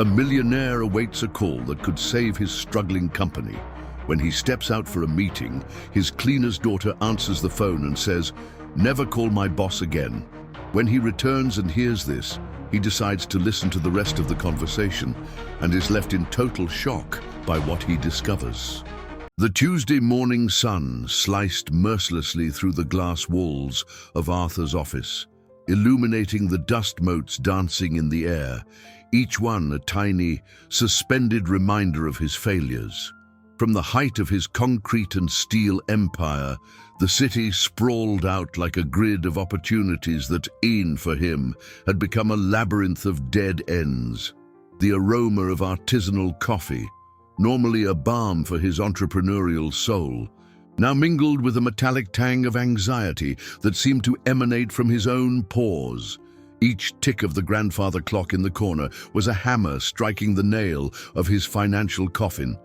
A millionaire awaits a call that could save his struggling company. When he steps out for a meeting, his cleaner's daughter answers the phone and says, "Never call my boss again." When he returns and hears this, he decides to listen to the rest of the conversation and is left in total shock by what he discovers. The Tuesday morning sun sliced mercilessly through the glass walls of Arthur's office, illuminating the dust motes dancing in the air, each one a tiny, suspended reminder of his failures. From the height of his concrete and steel empire, the city sprawled out like a grid of opportunities that, for him, had become a labyrinth of dead ends. The aroma of artisanal coffee, normally a balm for his entrepreneurial soul, now mingled with a metallic tang of anxiety that seemed to emanate from his own pores. Each tick of the grandfather clock in the corner was a hammer striking the nail of his financial coffin.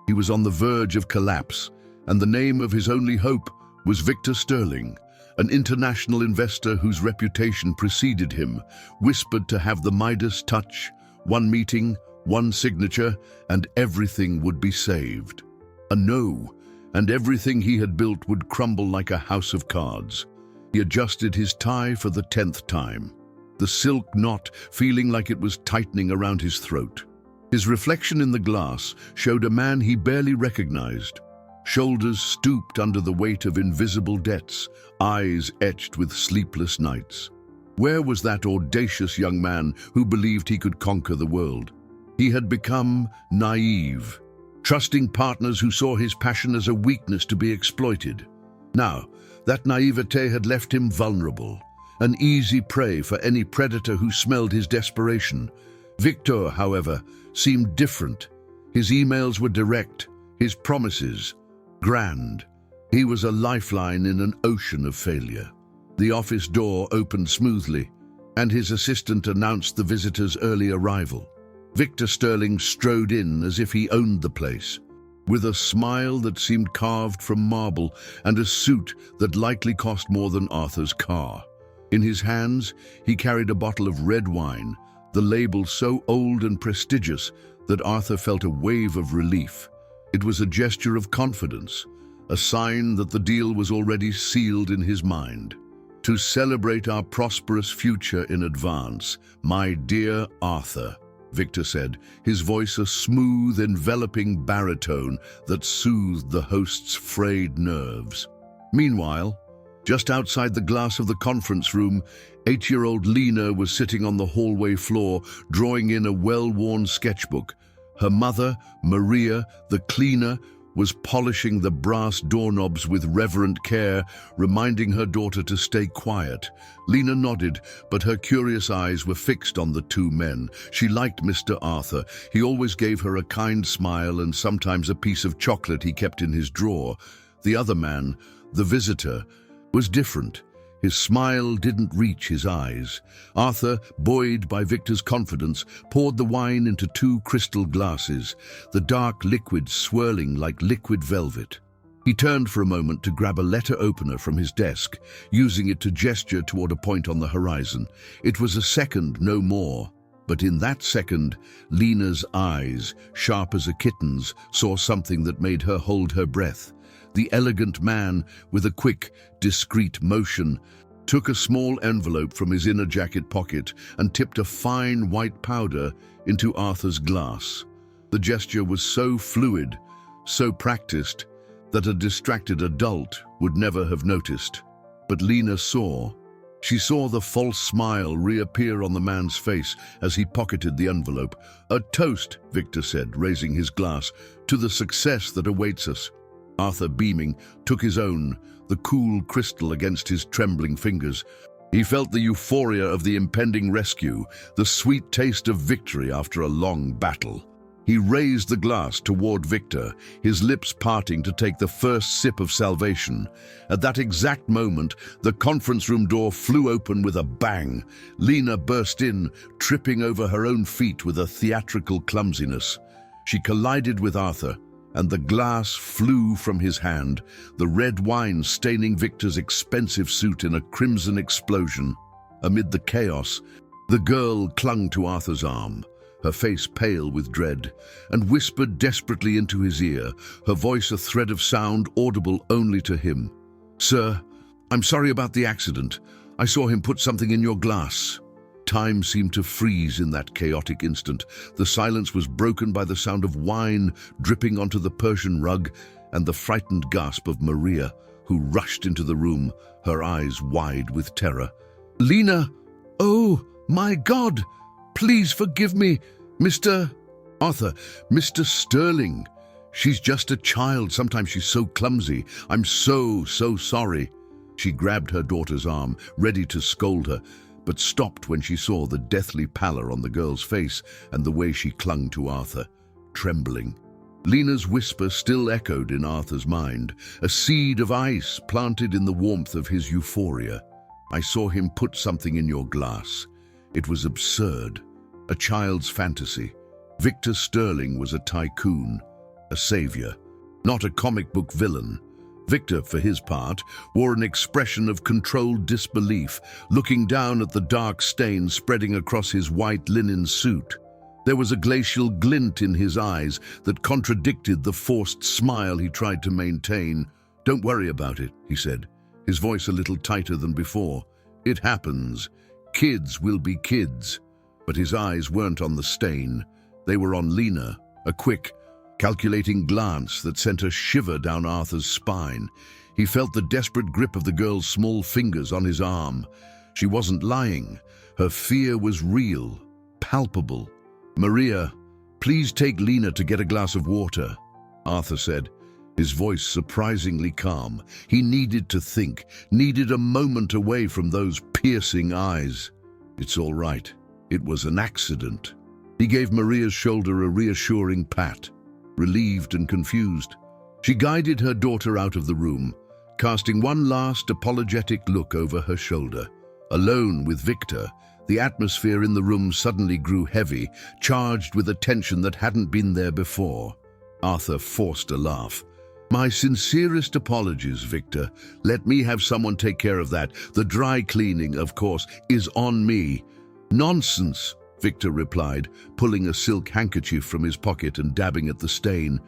He was on the verge of collapse, and the name of his only hope was Victor Sterling, an international investor whose reputation preceded him, whispered to have the Midas touch, one meeting, one signature, and everything would be saved. A no, and everything he had built would crumble like a house of cards. He adjusted his tie for the 10th time, the silk knot feeling like it was tightening around his throat. His reflection in the glass showed a man he barely recognized, shoulders stooped under the weight of invisible debts, eyes etched with sleepless nights. Where was that audacious young man who believed he could conquer the world? He had become naive, trusting partners who saw his passion as a weakness to be exploited. Now, that naivete had left him vulnerable, an easy prey for any predator who smelled his desperation. Victor, however, seemed different. His emails were direct, his promises grand. He was a lifeline in an ocean of failure. The office door opened smoothly, and his assistant announced the visitor's early arrival. Victor Sterling strode in as if he owned the place, with a smile that seemed carved from marble and a suit that likely cost more than Arthur's car. In his hands, he carried a bottle of red wine, the label so old and prestigious that Arthur felt a wave of relief. It was a gesture of confidence, a sign that the deal was already sealed in his mind. "To celebrate our prosperous future in advance, my dear Arthur," Victor said, his voice a smooth, enveloping baritone that soothed the host's frayed nerves. Meanwhile, just outside the glass of the conference room, 8-year-old Lena was sitting on the hallway floor, drawing in a well-worn sketchbook. Her mother, Maria, the cleaner, was polishing the brass doorknobs with reverent care, reminding her daughter to stay quiet. Lena nodded, but her curious eyes were fixed on the two men. She liked Mr. Arthur. He always gave her a kind smile and sometimes a piece of chocolate he kept in his drawer. The other man, the visitor, was different. His smile didn't reach his eyes. Arthur, buoyed by Victor's confidence, poured the wine into 2 crystal glasses, the dark liquid swirling like liquid velvet. He turned for a moment to grab a letter opener from his desk, using it to gesture toward a point on the horizon. It was a second, no more. But in that second, Lena's eyes, sharp as a kitten's, saw something that made her hold her breath. The elegant man, with a quick, discreet motion, took a small envelope from his inner jacket pocket and tipped a fine white powder into Arthur's glass. The gesture was so fluid, so practiced, that a distracted adult would never have noticed. But Lena saw. She saw the false smile reappear on the man's face as he pocketed the envelope. "A toast," Victor said, raising his glass, "to the success that awaits us." Arthur, beaming, took his own, the cool crystal against his trembling fingers. He felt the euphoria of the impending rescue, the sweet taste of victory after a long battle. He raised the glass toward Victor, his lips parting to take the first sip of salvation. At that exact moment, the conference room door flew open with a bang. Lena burst in, tripping over her own feet with a theatrical clumsiness. She collided with Arthur, and the glass flew from his hand, the red wine staining Victor's expensive suit in a crimson explosion. Amid the chaos, the girl clung to Arthur's arm, her face pale with dread, and whispered desperately into his ear, her voice a thread of sound audible only to him. "Sir, I'm sorry about the accident. I saw him put something in your glass." Time seemed to freeze in that chaotic instant. The silence was broken by the sound of wine dripping onto the Persian rug and the frightened gasp of Maria, who rushed into the room, her eyes wide with terror. "Lena! Oh, my God! Please forgive me, Mr. Arthur, Mr. Sterling. She's just a child. Sometimes she's so clumsy. I'm so sorry." She grabbed her daughter's arm, ready to scold her, but stopped when she saw the deathly pallor on the girl's face and the way she clung to Arthur, trembling. Lena's whisper still echoed in Arthur's mind, a seed of ice planted in the warmth of his euphoria. "I saw him put something in your glass. It was absurd, a child's fantasy. Victor Sterling was a tycoon, a savior, not a comic book villain." Victor, for his part, wore an expression of controlled disbelief, looking down at the dark stain spreading across his white linen suit. There was a glacial glint in his eyes that contradicted the forced smile he tried to maintain. "Don't worry about it," he said, his voice a little tighter than before. "It happens. Kids will be kids." But his eyes weren't on the stain. They were on Lena, a quick, calculating glance that sent a shiver down Arthur's spine. He felt the desperate grip of the girl's small fingers on his arm. She wasn't lying. Her fear was real, palpable. "Maria, please take Lena to get a glass of water," Arthur said, his voice surprisingly calm. He needed to think, needed a moment away from those piercing eyes. "It's all right. It was an accident." He gave Maria's shoulder a reassuring pat. Relieved and confused, she guided her daughter out of the room, casting one last apologetic look over her shoulder. Alone with Victor, the atmosphere in the room suddenly grew heavy, charged with a tension that hadn't been there before. Arthur forced a laugh. "My sincerest apologies, Victor. Let me have someone take care of that. The dry cleaning, of course, is on me." "Nonsense," Victor replied, pulling a silk handkerchief from his pocket and dabbing at the stain.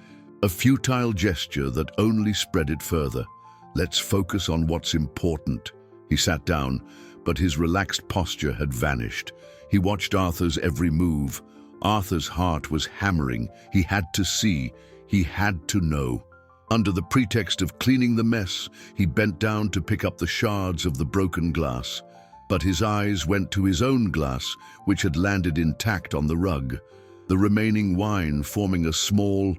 A futile gesture that only spread it further. "Let's focus on what's important." He sat down, but his relaxed posture had vanished. He watched Arthur's every move. Arthur's heart was hammering. He had to see. He had to know. Under the pretext of cleaning the mess, he bent down to pick up the shards of the broken glass. But his eyes went to his own glass, which had landed intact on the rug, the remaining wine forming a small,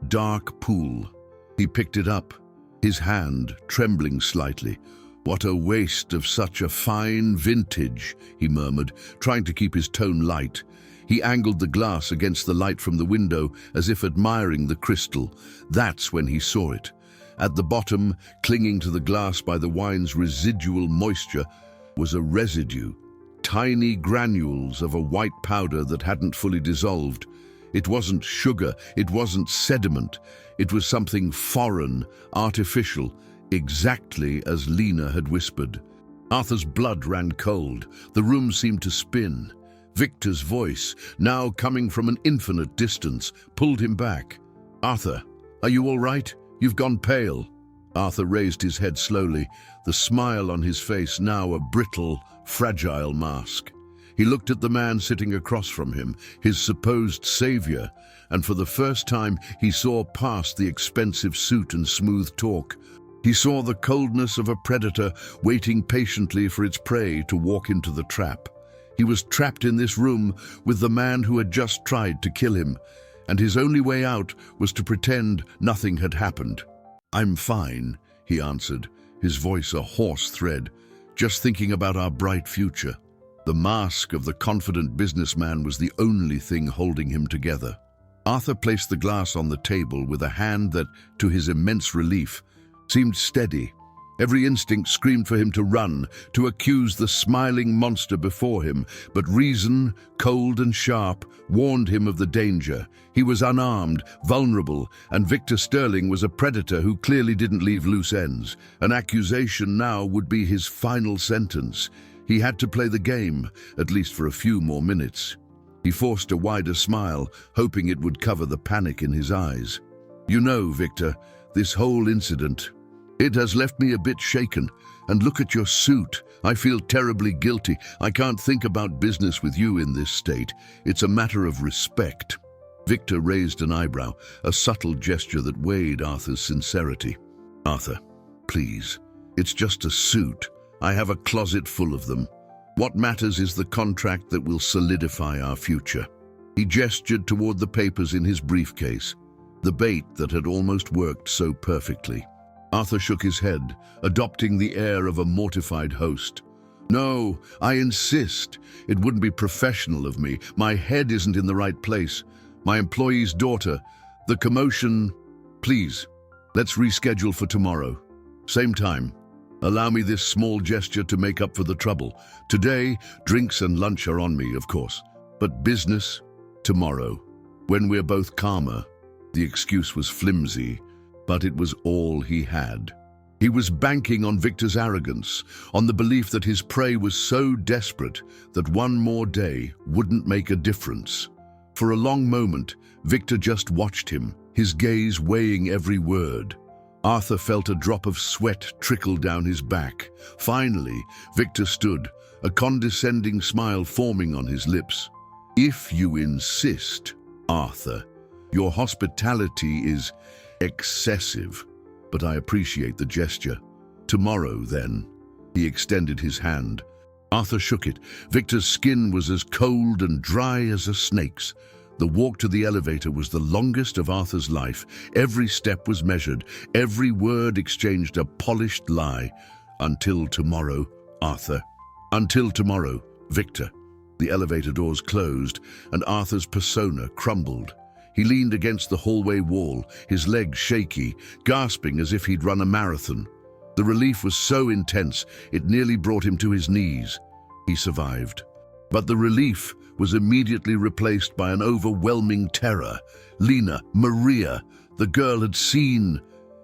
dark pool. He picked it up, his hand trembling slightly. "What a waste of such a fine vintage," he murmured, trying to keep his tone light. He angled the glass against the light from the window, as if admiring the crystal. That's when he saw it. At the bottom, clinging to the glass by the wine's residual moisture, was a residue, tiny granules of a white powder that hadn't fully dissolved. It wasn't sugar, it wasn't sediment. It was something foreign, artificial, exactly as Lena had whispered. Arthur's blood ran cold. The room seemed to spin. Victor's voice, now coming from an infinite distance, pulled him back. "Arthur, are you all right? You've gone pale." Arthur raised his head slowly, the smile on his face now a brittle, fragile mask. He looked at the man sitting across from him, his supposed savior, and for the first time he saw past the expensive suit and smooth talk. He saw the coldness of a predator waiting patiently for its prey to walk into the trap. He was trapped in this room with the man who had just tried to kill him, and his only way out was to pretend nothing had happened. "I'm fine," he answered, his voice a hoarse thread, "just thinking about our bright future." The mask of the confident businessman was the only thing holding him together. Arthur placed the glass on the table with a hand that, to his immense relief, seemed steady. Every instinct screamed for him to run, to accuse the smiling monster before him, but reason, cold and sharp, warned him of the danger. He was unarmed, vulnerable, and Victor Sterling was a predator who clearly didn't leave loose ends. An accusation now would be his final sentence. He had to play the game, at least for a few more minutes. He forced a wider smile, hoping it would cover the panic in his eyes. "You know, Victor, this whole incident, it has left me a bit shaken. And look at your suit. I feel terribly guilty. I can't think about business with you in this state. It's a matter of respect." Victor raised an eyebrow, a subtle gesture that weighed Arthur's sincerity. "Arthur, please. It's just a suit. I have a closet full of them. What matters is the contract that will solidify our future." He gestured toward the papers in his briefcase, the bait that had almost worked so perfectly. Arthur shook his head, adopting the air of a mortified host. "No, I insist. It wouldn't be professional of me. My head isn't in the right place. My employee's daughter, the commotion. Please, let's reschedule for tomorrow. Same time. Allow me this small gesture to make up for the trouble. Today, drinks and lunch are on me, of course. But business, tomorrow, when we're both calmer." The excuse was flimsy, but it was all he had. He was banking on Victor's arrogance, on the belief that his prey was so desperate that one more day wouldn't make a difference. For a long moment, Victor just watched him, his gaze weighing every word. Arthur felt a drop of sweat trickle down his back. Finally, Victor stood, a condescending smile forming on his lips. "If you insist, Arthur, your hospitality is excessive, but I appreciate the gesture. Tomorrow, then." He extended his hand. Arthur shook it. Victor's skin was as cold and dry as a snake's. The walk to the elevator was the longest of Arthur's life. Every step was measured, every word exchanged a polished lie. "Until tomorrow, Arthur. Until tomorrow, Victor." The elevator doors closed, and Arthur's persona crumbled. He leaned against the hallway wall, his legs shaky, gasping as if he'd run a marathon. The relief was so intense, it nearly brought him to his knees. He survived. But the relief was immediately replaced by an overwhelming terror. Lena, Maria, the girl had seen.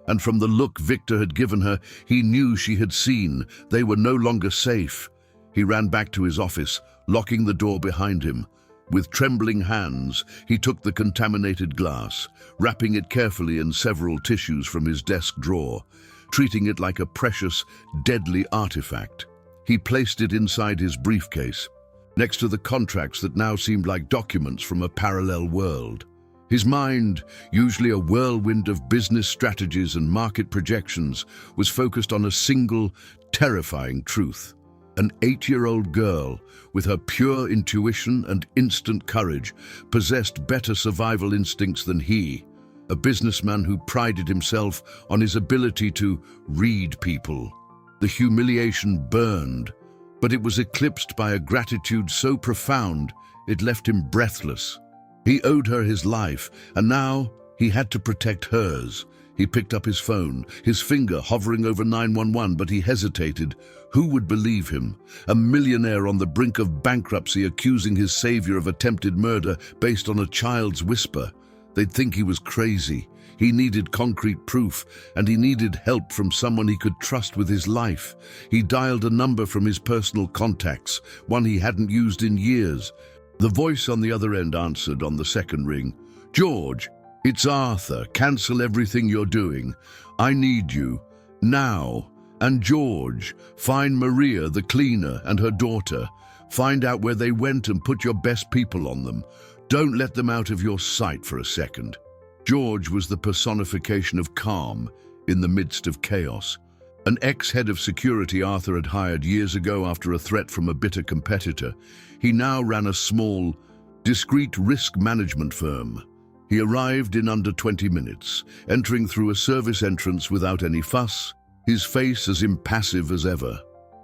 And from the look Victor had given her, he knew she had seen. They were no longer safe. He ran back to his office, locking the door behind him. With trembling hands, he took the contaminated glass, wrapping it carefully in several tissues from his desk drawer, treating it like a precious, deadly artifact. He placed it inside his briefcase, next to the contracts that now seemed like documents from a parallel world. His mind, usually a whirlwind of business strategies and market projections, was focused on a single, terrifying truth. An 8-year-old girl, with her pure intuition and instant courage, possessed better survival instincts than he. A businessman who prided himself on his ability to read people. The humiliation burned, but it was eclipsed by a gratitude so profound it left him breathless. He owed her his life, and now he had to protect hers. He picked up his phone, his finger hovering over 911, but he hesitated. Who would believe him? A millionaire on the brink of bankruptcy accusing his savior of attempted murder based on a child's whisper. They'd think he was crazy. He needed concrete proof, and he needed help from someone he could trust with his life. He dialed a number from his personal contacts, one he hadn't used in years. The voice on the other end answered on the second ring. "George, it's Arthur. Cancel everything you're doing. I need you. Now. And George, find Maria, the cleaner, and her daughter. Find out where they went and put your best people on them. Don't let them out of your sight for a second." George was the personification of calm in the midst of chaos. An ex-head of security Arthur had hired years ago after a threat from a bitter competitor. He now ran a small, discreet risk management firm. He arrived in under 20 minutes, entering through a service entrance without any fuss, his face as impassive as ever.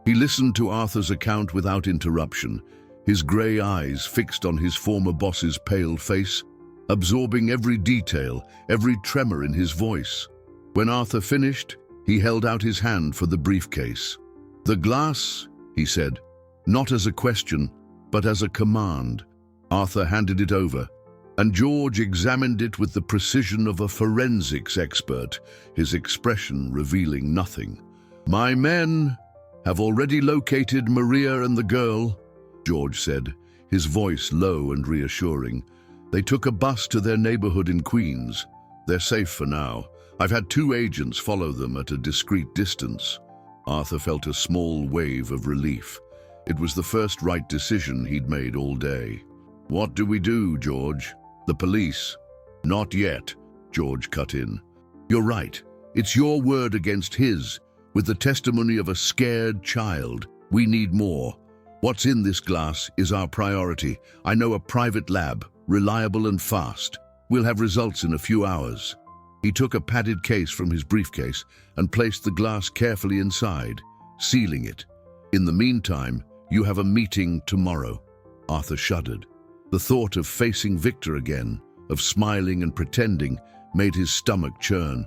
He listened to Arthur's account without interruption, his grey eyes fixed on his former boss's pale face, absorbing every detail, every tremor in his voice. When Arthur finished, he held out his hand for the briefcase. "The glass," he said, not as a question, but as a command. Arthur handed it over, and George examined it with the precision of a forensics expert, his expression revealing nothing. "My men have already located Maria and the girl," George said, his voice low and reassuring. They took a bus to their neighborhood in Queens. They're safe for now. I've had 2 agents follow them at a discreet distance. Arthur felt a small wave of relief. It was the first right decision he'd made all day. What do we do, George? The police? Not yet, George cut in. You're right. It's your word against his. With the testimony of a scared child, we need more. What's in this glass is our priority. I know a private lab, reliable and fast. We'll have results in a few hours. He took a padded case from his briefcase and placed the glass carefully inside, sealing it. In the meantime, you have a meeting tomorrow. Arthur shuddered. The thought of facing Victor again, of smiling and pretending, made his stomach churn.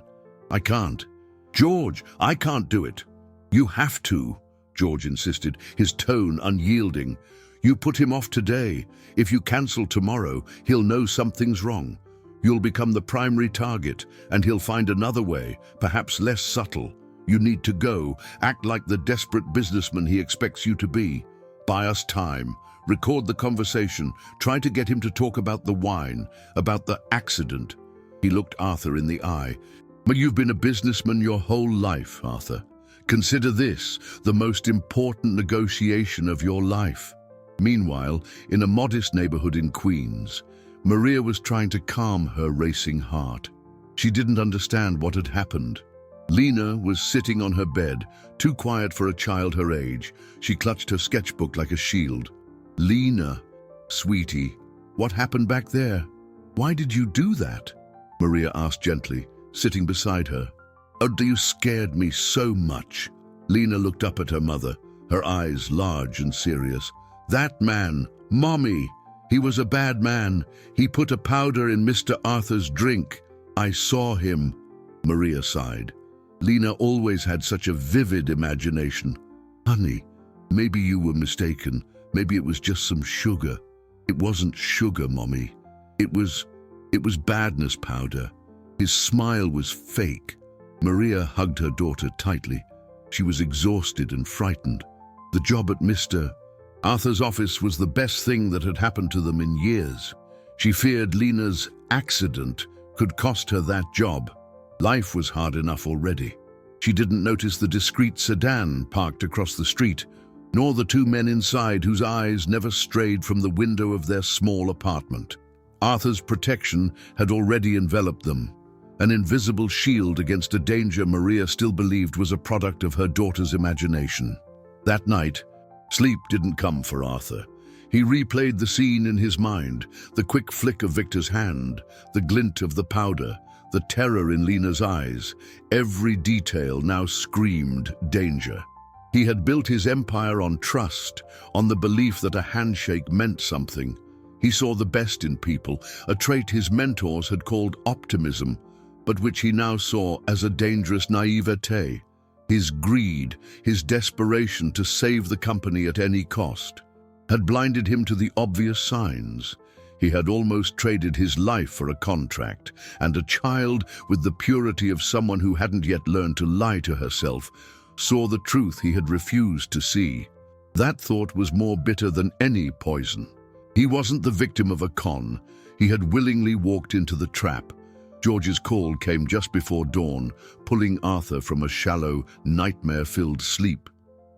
I can't. George, I can't do it. You have to, George insisted, his tone unyielding. You put him off today. If you cancel tomorrow, he'll know something's wrong. You'll become the primary target, and he'll find another way, perhaps less subtle. You need to go, act like the desperate businessman he expects you to be. Buy us time. Record the conversation. Try to get him to talk about the wine, about the accident. He looked Arthur in the eye. But you've been a businessman your whole life, Arthur. Consider this, the most important negotiation of your life. Meanwhile, in a modest neighborhood in Queens, Maria was trying to calm her racing heart. She didn't understand what had happened. Lena was sitting on her bed, too quiet for a child her age. She clutched her sketchbook like a shield. Lena, sweetie, what happened back there? Why did you do that? Maria asked gently, sitting beside her. Oh, you scared me so much. Lena looked up at her mother, her eyes large and serious. That man, Mommy, he was a bad man. He put a powder in Mr. Arthur's drink. I saw him. Maria sighed. Lena always had such a vivid imagination. Honey, maybe you were mistaken. Maybe it was just some sugar. It wasn't sugar, Mommy. It was badness powder. His smile was fake. Maria hugged her daughter tightly. She was exhausted and frightened. The job at Mr. Arthur's office was the best thing that had happened to them in years. She feared Lena's accident could cost her that job. Life was hard enough already. She didn't notice the discreet sedan parked across the street, nor the 2 men inside whose eyes never strayed from the window of their small apartment. Arthur's protection had already enveloped them, an invisible shield against a danger Maria still believed was a product of her daughter's imagination. That night, sleep didn't come for Arthur. He replayed the scene in his mind, the quick flick of Victor's hand, the glint of the powder, the terror in Lena's eyes. Every detail now screamed danger. He had built his empire on trust, on the belief that a handshake meant something. He saw the best in people, a trait his mentors had called optimism, but which he now saw as a dangerous naivete. His greed, his desperation to save the company at any cost, had blinded him to the obvious signs. He had almost traded his life for a contract, and a child with the purity of someone who hadn't yet learned to lie to herself saw the truth he had refused to see. That thought was more bitter than any poison. He wasn't the victim of a con. He had willingly walked into the trap. George's call came just before dawn, pulling Arthur from a shallow, nightmare-filled sleep.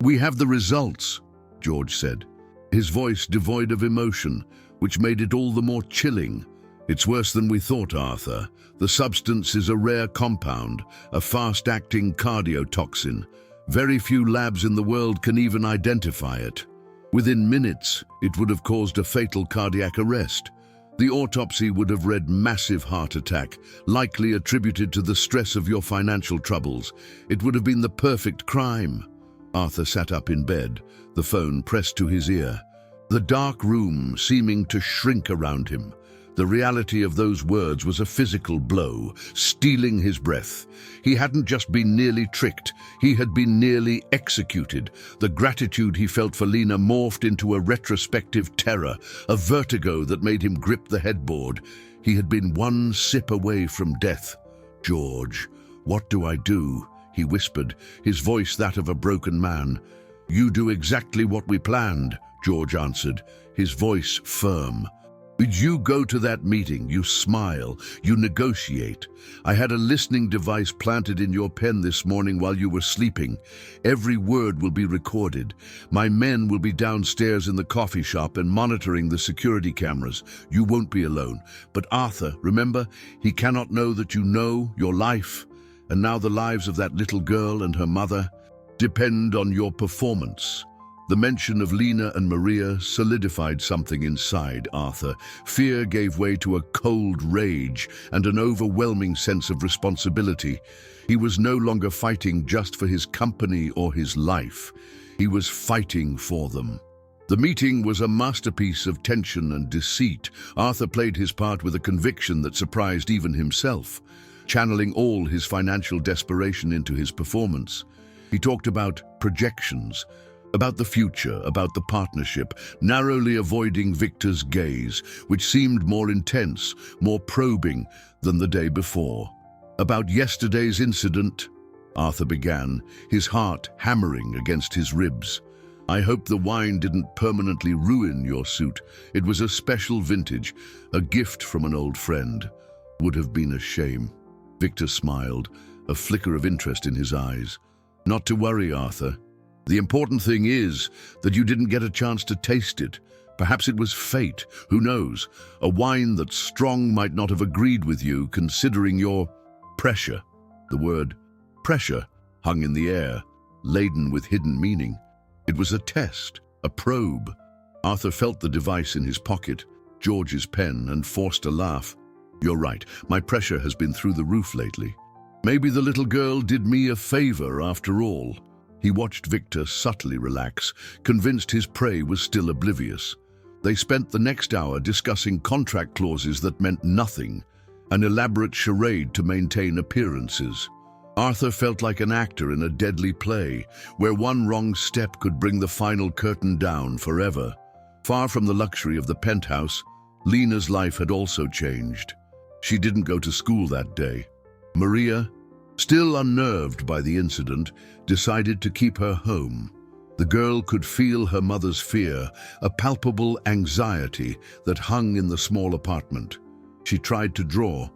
"We have the results," George said, his voice devoid of emotion, which made it all the more chilling. "It's worse than we thought, Arthur. The substance is a rare compound, a fast-acting cardiotoxin. Very few labs in the world can even identify it. Within minutes, it would have caused a fatal cardiac arrest. The autopsy would have read massive heart attack, likely attributed to the stress of your financial troubles. It would have been the perfect crime." Arthur sat up in bed, the phone pressed to his ear, the dark room seeming to shrink around him. The reality of those words was a physical blow, stealing his breath. He hadn't just been nearly tricked, he had been nearly executed. The gratitude he felt for Lena morphed into a retrospective terror, a vertigo that made him grip the headboard. He had been one sip away from death. "George, what do I do?" he whispered, his voice that of a broken man. "You do exactly what we planned," George answered, his voice firm. You go to that meeting, you smile, you negotiate. I had a listening device planted in your pen this morning while you were sleeping. Every word will be recorded. My men will be downstairs in the coffee shop and monitoring the security cameras. You won't be alone. But Arthur, remember, he cannot know that you know your life. And now the lives of that little girl and her mother depend on your performance. The mention of Lena and Maria solidified something inside Arthur. Fear gave way to a cold rage and an overwhelming sense of responsibility. He was no longer fighting just for his company or his life. He was fighting for them. The meeting was a masterpiece of tension and deceit. Arthur played his part with a conviction that surprised even himself, channeling all his financial desperation into his performance. He talked about projections, about the future, about the partnership, narrowly avoiding Victor's gaze, which seemed more intense, more probing than the day before. About yesterday's incident, Arthur began, his heart hammering against his ribs. I hope the wine didn't permanently ruin your suit. It was a special vintage, a gift from an old friend. Would have been a shame. Victor smiled, a flicker of interest in his eyes. Not to worry, Arthur. The important thing is that you didn't get a chance to taste it. Perhaps it was fate, who knows? A wine that's strong might not have agreed with you, considering your pressure. The word pressure hung in the air, laden with hidden meaning. It was a test, a probe. Arthur felt the device in his pocket, George's pen, and forced a laugh. You're right, my pressure has been through the roof lately. Maybe the little girl did me a favor after all. He watched Victor subtly relax, convinced his prey was still oblivious. They spent the next hour discussing contract clauses that meant nothing, an elaborate charade to maintain appearances. Arthur felt like an actor in a deadly play, where one wrong step could bring the final curtain down forever. Far from the luxury of the penthouse, Lena's life had also changed. She didn't go to school that day. Maria, still unnerved by the incident, decided to keep her home. The girl could feel her mother's fear, a palpable anxiety that hung in the small apartment. She tried to draw,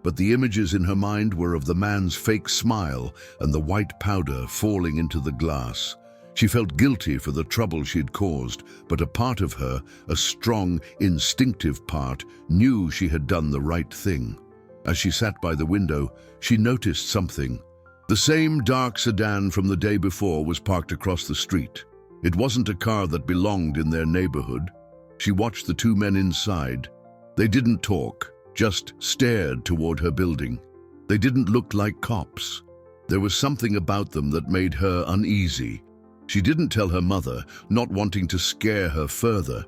but the images in her mind were of the man's fake smile and the white powder falling into the glass. She felt guilty for the trouble she'd caused, but a part of her, a strong, instinctive part, knew she had done the right thing. As she sat by the window, she noticed something. The same dark sedan from the day before was parked across the street. It wasn't a car that belonged in their neighborhood. She watched the two men inside. They didn't talk, just stared toward her building. They didn't look like cops. There was something about them that made her uneasy. She didn't tell her mother, not wanting to scare her further.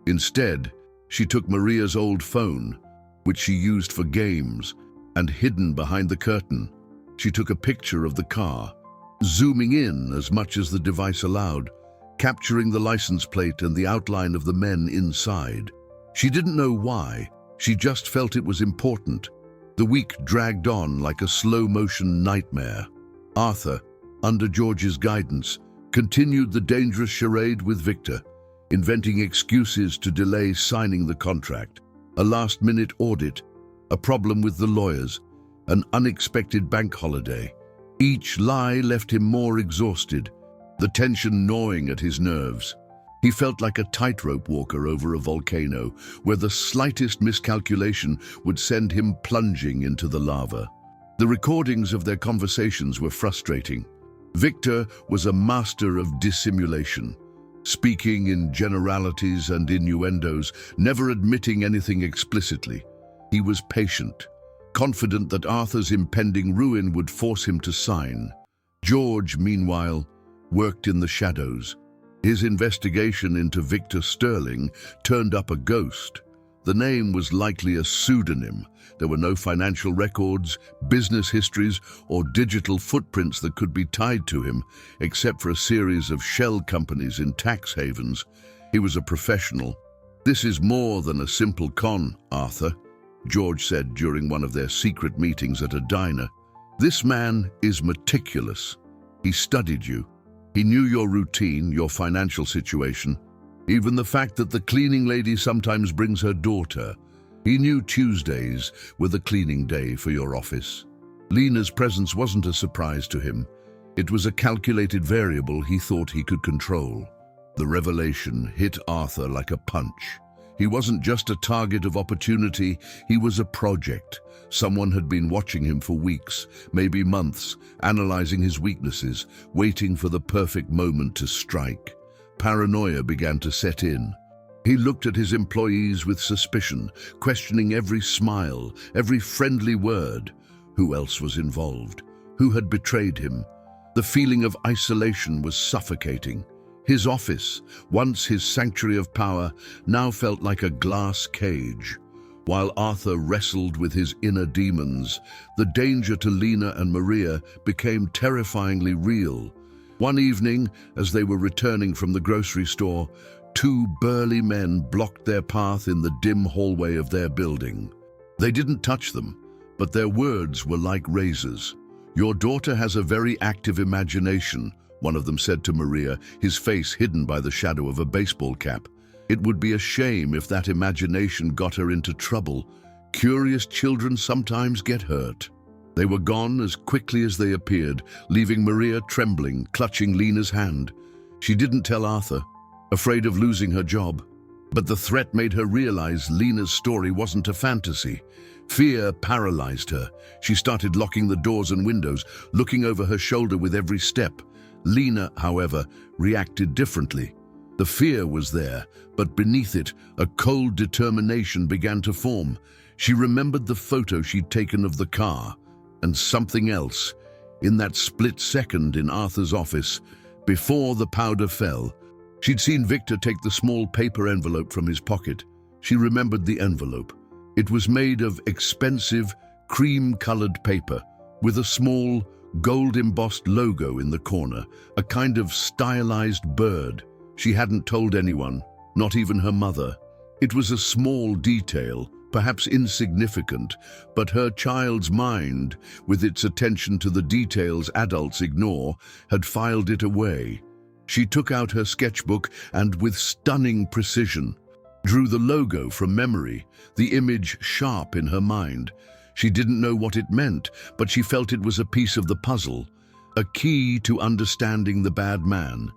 Instead, she took Maria's old phone, which she used for games, and hidden behind the curtain, she took a picture of the car, zooming in as much as the device allowed, capturing the license plate and the outline of the men inside. She didn't know why, she just felt it was important. The week dragged on like a slow-motion nightmare. Arthur, under George's guidance, continued the dangerous charade with Victor, inventing excuses to delay signing the contract. A last-minute audit, a problem with the lawyers, an unexpected bank holiday. Each lie left him more exhausted, the tension gnawing at his nerves. He felt like a tightrope walker over a volcano, where the slightest miscalculation would send him plunging into the lava. The recordings of their conversations were frustrating. Victor was a master of dissimulation, speaking in generalities and innuendos, never admitting anything explicitly. He was patient, confident that Arthur's impending ruin would force him to sign. George, meanwhile, worked in the shadows. His investigation into Victor Sterling turned up a ghost. The name was likely a pseudonym. There were no financial records, business histories, or digital footprints that could be tied to him, except for a series of shell companies in tax havens. He was a professional. "This is more than a simple con, Arthur," George said during one of their secret meetings at a diner. "This man is meticulous. He studied you. He knew your routine, your financial situation. Even the fact that the cleaning lady sometimes brings her daughter. He knew Tuesdays were the cleaning day for your office. Lena's presence wasn't a surprise to him. It was a calculated variable he thought he could control. The revelation hit Arthur like a punch. He wasn't just a target of opportunity, he was a project. Someone had been watching him for weeks, maybe months, analyzing his weaknesses, waiting for the perfect moment to strike. Paranoia began to set in. He looked at his employees with suspicion, questioning every smile, every friendly word. Who else was involved? Who had betrayed him? The feeling of isolation was suffocating. His office, once his sanctuary of power, now felt like a glass cage. While Arthur wrestled with his inner demons, the danger to Lena and Maria became terrifyingly real. One evening, as they were returning from the grocery store, two burly men blocked their path in the dim hallway of their building. They didn't touch them, but their words were like razors. "Your daughter has a very active imagination," one of them said to Maria, his face hidden by the shadow of a baseball cap. "It would be a shame if that imagination got her into trouble. Curious children sometimes get hurt." They were gone as quickly as they appeared, leaving Maria trembling, clutching Lena's hand. She didn't tell Arthur, afraid of losing her job. But the threat made her realize Lena's story wasn't a fantasy. Fear paralyzed her. She started locking the doors and windows, looking over her shoulder with every step. Lena, however, reacted differently. The fear was there, but beneath it, a cold determination began to form. She remembered the photo she'd taken of the car, and something else. In that split second in Arthur's office, before the powder fell, she'd seen Victor take the small paper envelope from his pocket. She remembered the envelope. It was made of expensive, cream-colored paper, with a small, gold-embossed logo in the corner, a kind of stylized bird. She hadn't told anyone, not even her mother. It was a small detail, perhaps insignificant, but her child's mind, with its attention to the details adults ignore, had filed it away. She took out her sketchbook and, with stunning precision, drew the logo from memory, the image sharp in her mind. She didn't know what it meant, but she felt it was a piece of the puzzle, a key to understanding the bad man.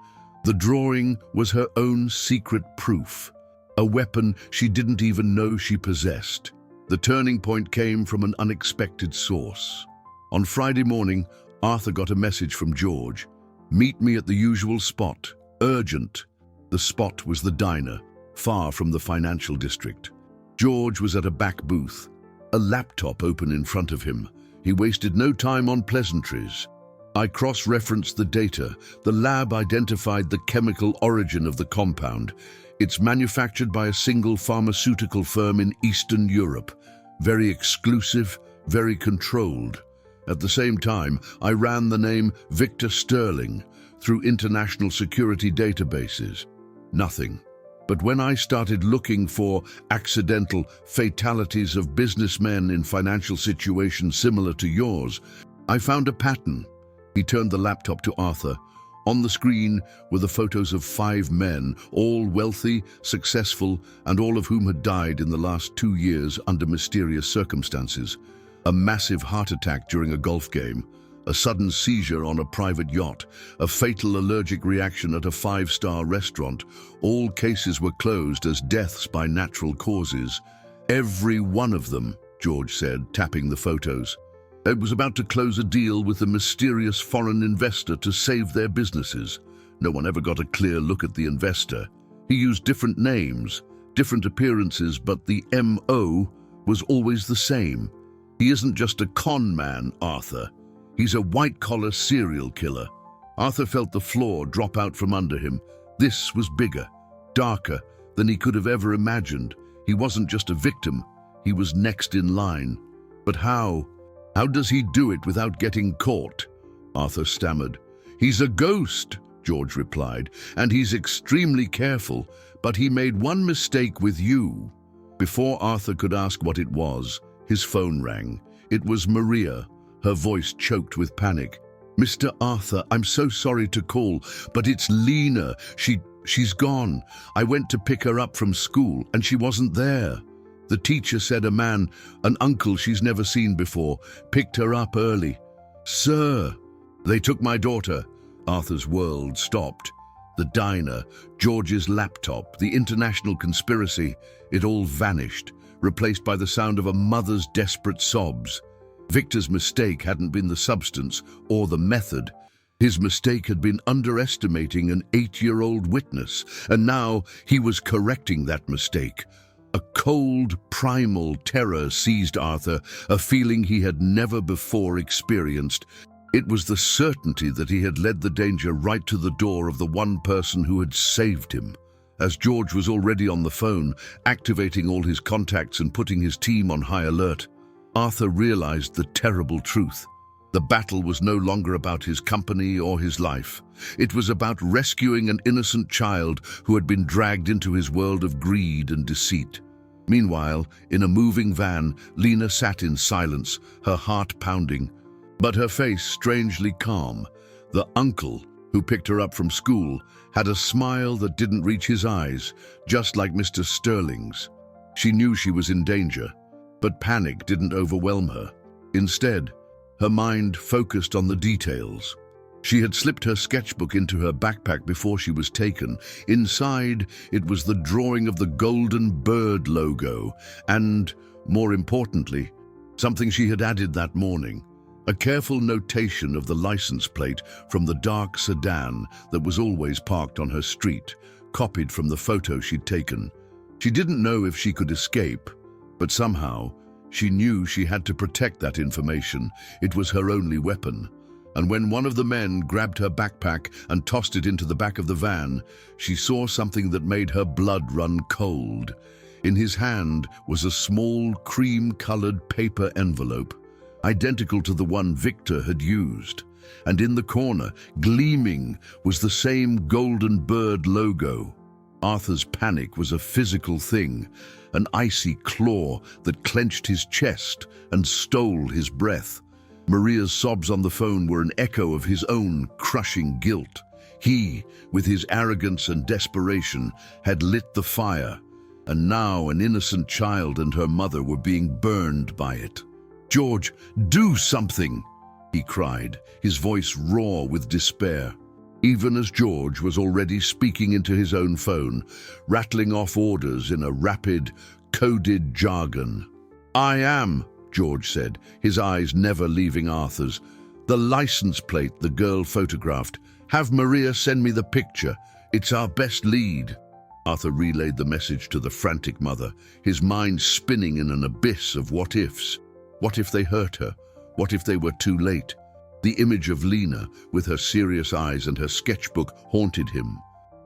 The drawing was her own secret proof, a weapon she didn't even know she possessed. The turning point came from an unexpected source. On Friday morning, Arthur got a message from George. "Meet me at the usual spot. Urgent." The spot was the diner, far from the financial district. George was at a back booth, a laptop open in front of him. He wasted no time on pleasantries. "I cross-referenced the data. The lab identified the chemical origin of the compound. It's manufactured by a single pharmaceutical firm in Eastern Europe. Very exclusive, very controlled. At the same time, I ran the name Victor Sterling through international security databases. Nothing. But when I started looking for accidental fatalities of businessmen in financial situations similar to yours, I found a pattern." He turned the laptop to Arthur. On the screen were the photos of 5 men, all wealthy, successful, and all of whom had died in the last 2 years under mysterious circumstances. A massive heart attack during a golf game, a sudden seizure on a private yacht, a fatal allergic reaction at a 5-star restaurant. All cases were closed as deaths by natural causes. "Every one of them," George said, tapping the photos. "It was about to close a deal with a mysterious foreign investor to save their businesses. No one ever got a clear look at the investor. He used different names, different appearances, but the MO was always the same. He isn't just a con man, Arthur. He's a white-collar serial killer." Arthur felt the floor drop out from under him. This was bigger, darker than he could have ever imagined. He wasn't just a victim, he was next in line. But how? How does he do it without getting caught? Arthur stammered. "He's a ghost," George replied, "and he's extremely careful, but he made one mistake with you." Before Arthur could ask what it was, his phone rang. It was Maria, her voice choked with panic. "Mr. Arthur, I'm so sorry to call, but it's Lena. She She's gone. I went to pick her up from school and she wasn't there. The teacher said a man, an uncle she's never seen before, picked her up early. Sir, they took my daughter. Arthur's world stopped. The diner, George's laptop, the international conspiracy, it all vanished, replaced by the sound of a mother's desperate sobs. Victor's mistake hadn't been the substance or the method. His mistake had been underestimating an 8-year-old witness, and now he was correcting that mistake. A cold, primal terror seized Arthur, a feeling he had never before experienced. It was the certainty that he had led the danger right to the door of the one person who had saved him. As George was already on the phone, activating all his contacts and putting his team on high alert, Arthur realized the terrible truth. The battle was no longer about his company or his life. It was about rescuing an innocent child who had been dragged into his world of greed and deceit. Meanwhile, in a moving van, Lena sat in silence, her heart pounding, but her face strangely calm. The uncle, who picked her up from school, had a smile that didn't reach his eyes, just like Mr. Sterling's. She knew she was in danger, but panic didn't overwhelm her. Instead, her mind focused on the details. She had slipped her sketchbook into her backpack before she was taken. Inside, it was the drawing of the golden bird logo and, more importantly, something she had added that morning. A careful notation of the license plate from the dark sedan that was always parked on her street, copied from the photo she'd taken. She didn't know if she could escape, but somehow, she knew she had to protect that information. It was her only weapon. And when one of the men grabbed her backpack and tossed it into the back of the van, she saw something that made her blood run cold. In his hand was a small, cream-colored paper envelope, identical to the one Victor had used. And in the corner, gleaming, was the same golden bird logo. Arthur's panic was a physical thing, an icy claw that clenched his chest and stole his breath. Maria's sobs on the phone were an echo of his own crushing guilt. He, with his arrogance and desperation, had lit the fire, and now an innocent child and her mother were being burned by it. "George, do something!" he cried, his voice raw with despair. Even as George was already speaking into his own phone, rattling off orders in a rapid, coded jargon. "I am," George said, his eyes never leaving Arthur's. "The license plate the girl photographed. Have Maria send me the picture. It's our best lead." Arthur relayed the message to the frantic mother, his mind spinning in an abyss of what-ifs. What if they hurt her? What if they were too late? The image of Lena, with her serious eyes and her sketchbook, haunted him.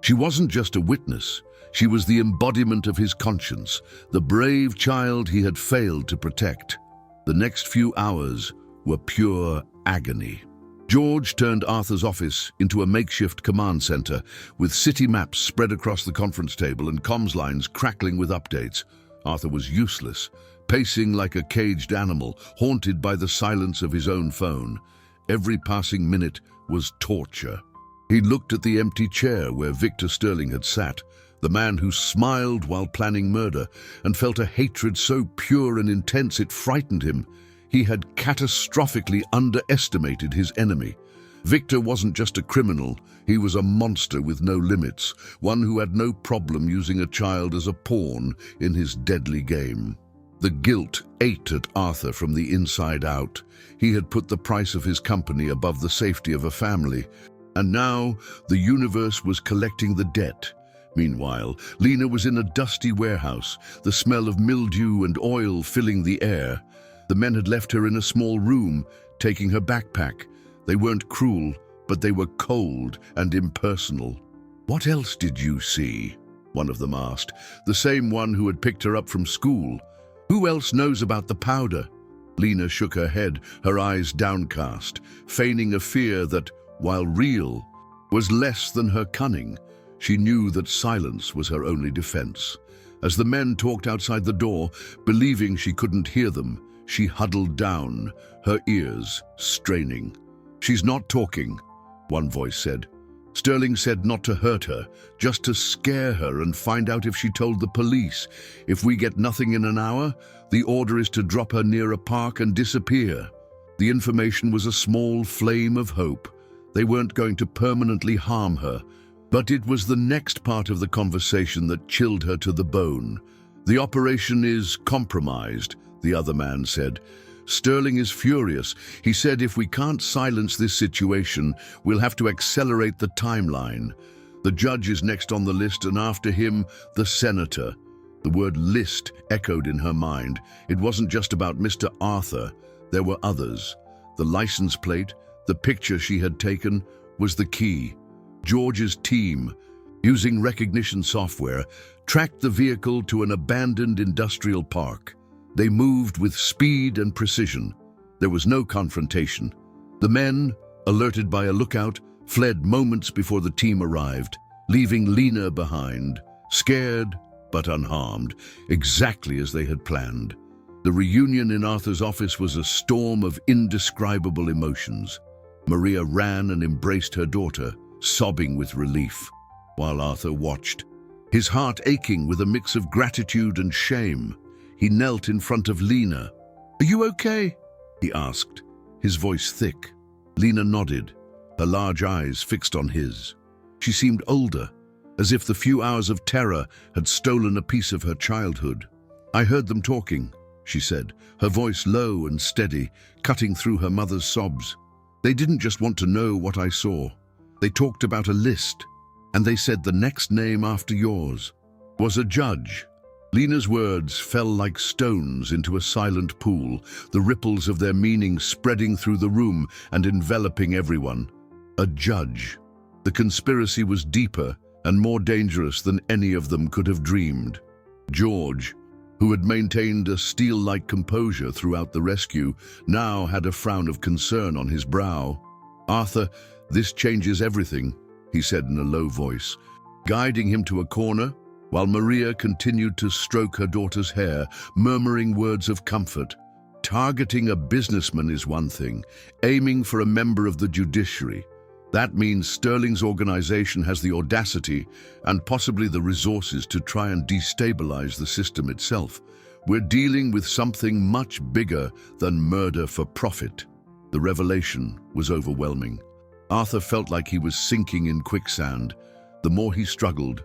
She wasn't just a witness. She was the embodiment of his conscience, the brave child he had failed to protect. The next few hours were pure agony. George turned Arthur's office into a makeshift command center, with city maps spread across the conference table and comms lines crackling with updates. Arthur was useless, pacing like a caged animal, haunted by the silence of his own phone. Every passing minute was torture. He looked at the empty chair where Victor Sterling had sat, the man who smiled while planning murder, and felt a hatred so pure and intense it frightened him. He had catastrophically underestimated his enemy. Victor wasn't just a criminal, he was a monster with no limits, one who had no problem using a child as a pawn in his deadly game. The guilt ate at Arthur from the inside out. He had put the price of his company above the safety of a family, and now the universe was collecting the debt. Meanwhile, Lena was in a dusty warehouse, the smell of mildew and oil filling the air. The men had left her in a small room, taking her backpack. They weren't cruel, but they were cold and impersonal. "What else did you see?" one of them asked, the same one who had picked her up from school. "Who else knows about the powder?" Lena shook her head, her eyes downcast, feigning a fear that, while real, was less than her cunning. She knew that silence was her only defense. As the men talked outside the door, believing she couldn't hear them, she huddled down, her ears straining. "She's not talking," one voice said. Sterling said not to hurt her, just to scare her and find out if she told the police. If we get nothing in an hour, the order is to drop her near a park and disappear. The information was a small flame of hope. They weren't going to permanently harm her. But it was the next part of the conversation that chilled her to the bone. The operation is compromised, the other man said. Sterling is furious. He said if we can't silence this situation, we'll have to accelerate the timeline. The judge is next on the list, and after him, the senator. The word list echoed in her mind. It wasn't just about Mr. Arthur. There were others. The license plate, the picture she had taken, was the key. George's team, using recognition software, tracked the vehicle to an abandoned industrial park. They moved with speed and precision. There was no confrontation. The men, alerted by a lookout, fled moments before the team arrived, leaving Lena behind, scared but unharmed, exactly as they had planned. The reunion in Arthur's office was a storm of indescribable emotions. Maria ran and embraced her daughter, sobbing with relief, while Arthur watched, his heart aching with a mix of gratitude and shame. He knelt in front of Lena. "Are you okay?" he asked, his voice thick. Lena nodded, her large eyes fixed on his. She seemed older, as if the few hours of terror had stolen a piece of her childhood. "I heard them talking," she said, her voice low and steady, cutting through her mother's sobs. "They didn't just want to know what I saw. They talked about a list, and they said the next name after yours was a judge." Lena's words fell like stones into a silent pool, the ripples of their meaning spreading through the room and enveloping everyone. A judge. The conspiracy was deeper and more dangerous than any of them could have dreamed. George, who had maintained a steel-like composure throughout the rescue, now had a frown of concern on his brow. "Arthur, this changes everything," he said in a low voice, guiding him to a corner, while Maria continued to stroke her daughter's hair, murmuring words of comfort. "Targeting a businessman is one thing, aiming for a member of the judiciary. That means Sterling's organization has the audacity and possibly the resources to try and destabilize the system itself. We're dealing with something much bigger than murder for profit." The revelation was overwhelming. Arthur felt like he was sinking in quicksand. The more he struggled,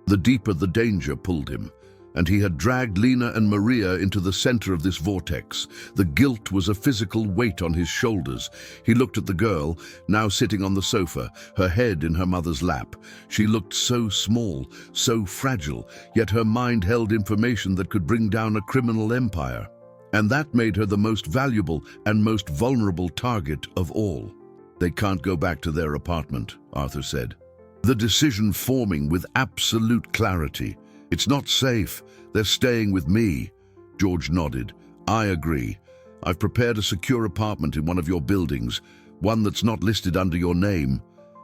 the deeper the danger pulled him, and he had dragged Lena and Maria into the center of this vortex. The guilt was a physical weight on his shoulders. He looked at the girl, now sitting on the sofa, her head in her mother's lap. She looked so small, so fragile, yet her mind held information that could bring down a criminal empire. And that made her the most valuable and most vulnerable target of all. "They can't go back to their apartment," Arthur said, the decision forming with absolute clarity. "It's not safe. They're staying with me." George nodded. "I agree. I've prepared a secure apartment in one of your buildings, one that's not listed under your name.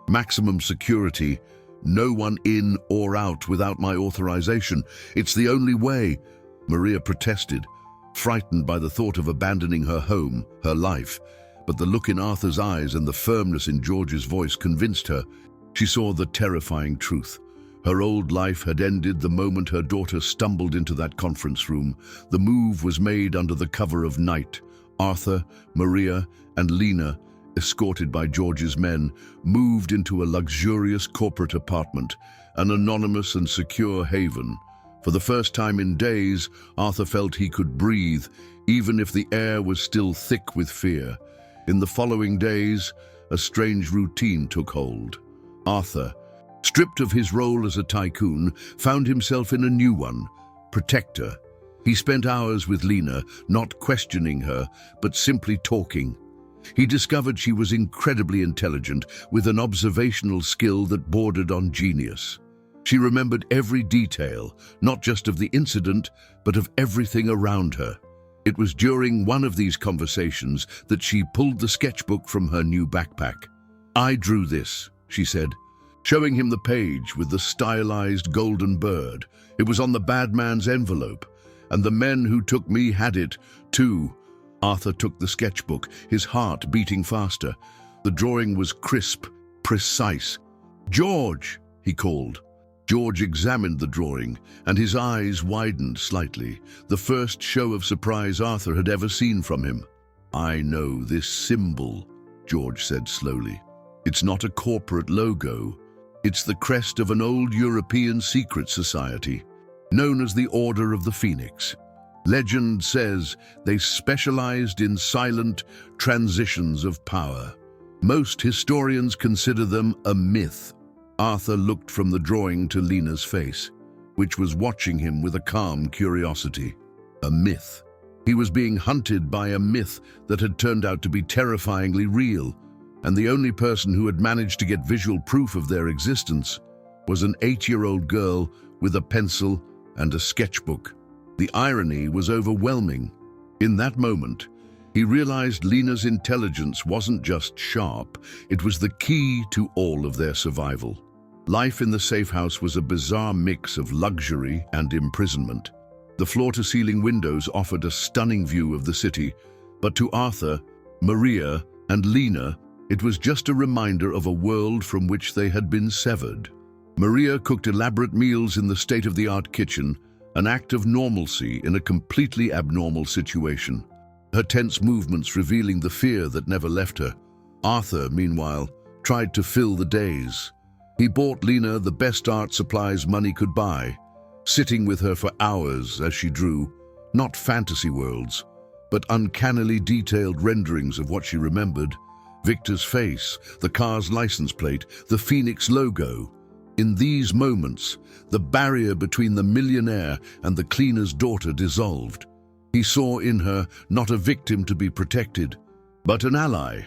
Maximum security. No one in or out without my authorization. It's the only way." Maria protested, frightened by the thought of abandoning her home, her life. But the look in Arthur's eyes and the firmness in George's voice convinced her. She saw the terrifying truth. Her old life had ended the moment her daughter stumbled into that conference room. The move was made under the cover of night. Arthur, Maria, and Lena, escorted by George's men, moved into a luxurious corporate apartment, an anonymous and secure haven. For the first time in days, Arthur felt he could breathe, even if the air was still thick with fear. In the following days, a strange routine took hold. Arthur, stripped of his role as a tycoon, found himself in a new one, protector. He spent hours with Lena, not questioning her, but simply talking. He discovered she was incredibly intelligent, with an observational skill that bordered on genius. She remembered every detail, not just of the incident, but of everything around her. It was during one of these conversations that she pulled the sketchbook from her new backpack. "I drew this," she said, showing him the page with the stylized golden bird. "It was on the bad man's envelope, and the men who took me had it, too." Arthur took the sketchbook, his heart beating faster. The drawing was crisp, precise. "George!" he called. George examined the drawing, and his eyes widened slightly, the first show of surprise Arthur had ever seen from him. "I know this symbol," George said slowly. "It's not a corporate logo. It's the crest of an old European secret society, known as the Order of the Phoenix. Legend says they specialized in silent transitions of power. Most historians consider them a myth." Arthur looked from the drawing to Lena's face, which was watching him with a calm curiosity. A myth. He was being hunted by a myth that had turned out to be terrifyingly real, and the only person who had managed to get visual proof of their existence was an 8-year-old girl with a pencil and a sketchbook. The irony was overwhelming. In that moment, he realized Lena's intelligence wasn't just sharp, it was the key to all of their survival. Life in the safe house was a bizarre mix of luxury and imprisonment. The floor-to-ceiling windows offered a stunning view of the city, but to Arthur, Maria, and Lena, it was just a reminder of a world from which they had been severed. Maria cooked elaborate meals in the state-of-the-art kitchen, an act of normalcy in a completely abnormal situation, her tense movements revealing the fear that never left her. Arthur, meanwhile, tried to fill the days. He bought Lena the best art supplies money could buy, sitting with her for hours as she drew, not fantasy worlds, but uncannily detailed renderings of what she remembered. Victor's face, the car's license plate, the Phoenix logo. In these moments, the barrier between the millionaire and the cleaner's daughter dissolved. He saw in her not a victim to be protected, but an ally,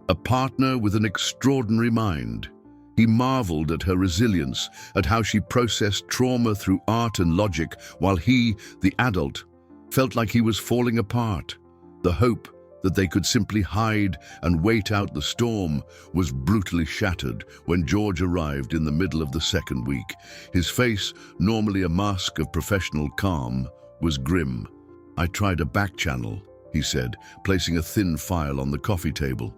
a partner with an extraordinary mind. He marveled at her resilience, at how she processed trauma through art and logic, while he, the adult, felt like he was falling apart. The hope that they could simply hide and wait out the storm was brutally shattered when George arrived in the middle of the second week. His face, normally a mask of professional calm, was grim. "I tried a back channel," he said, placing a thin file on the coffee table.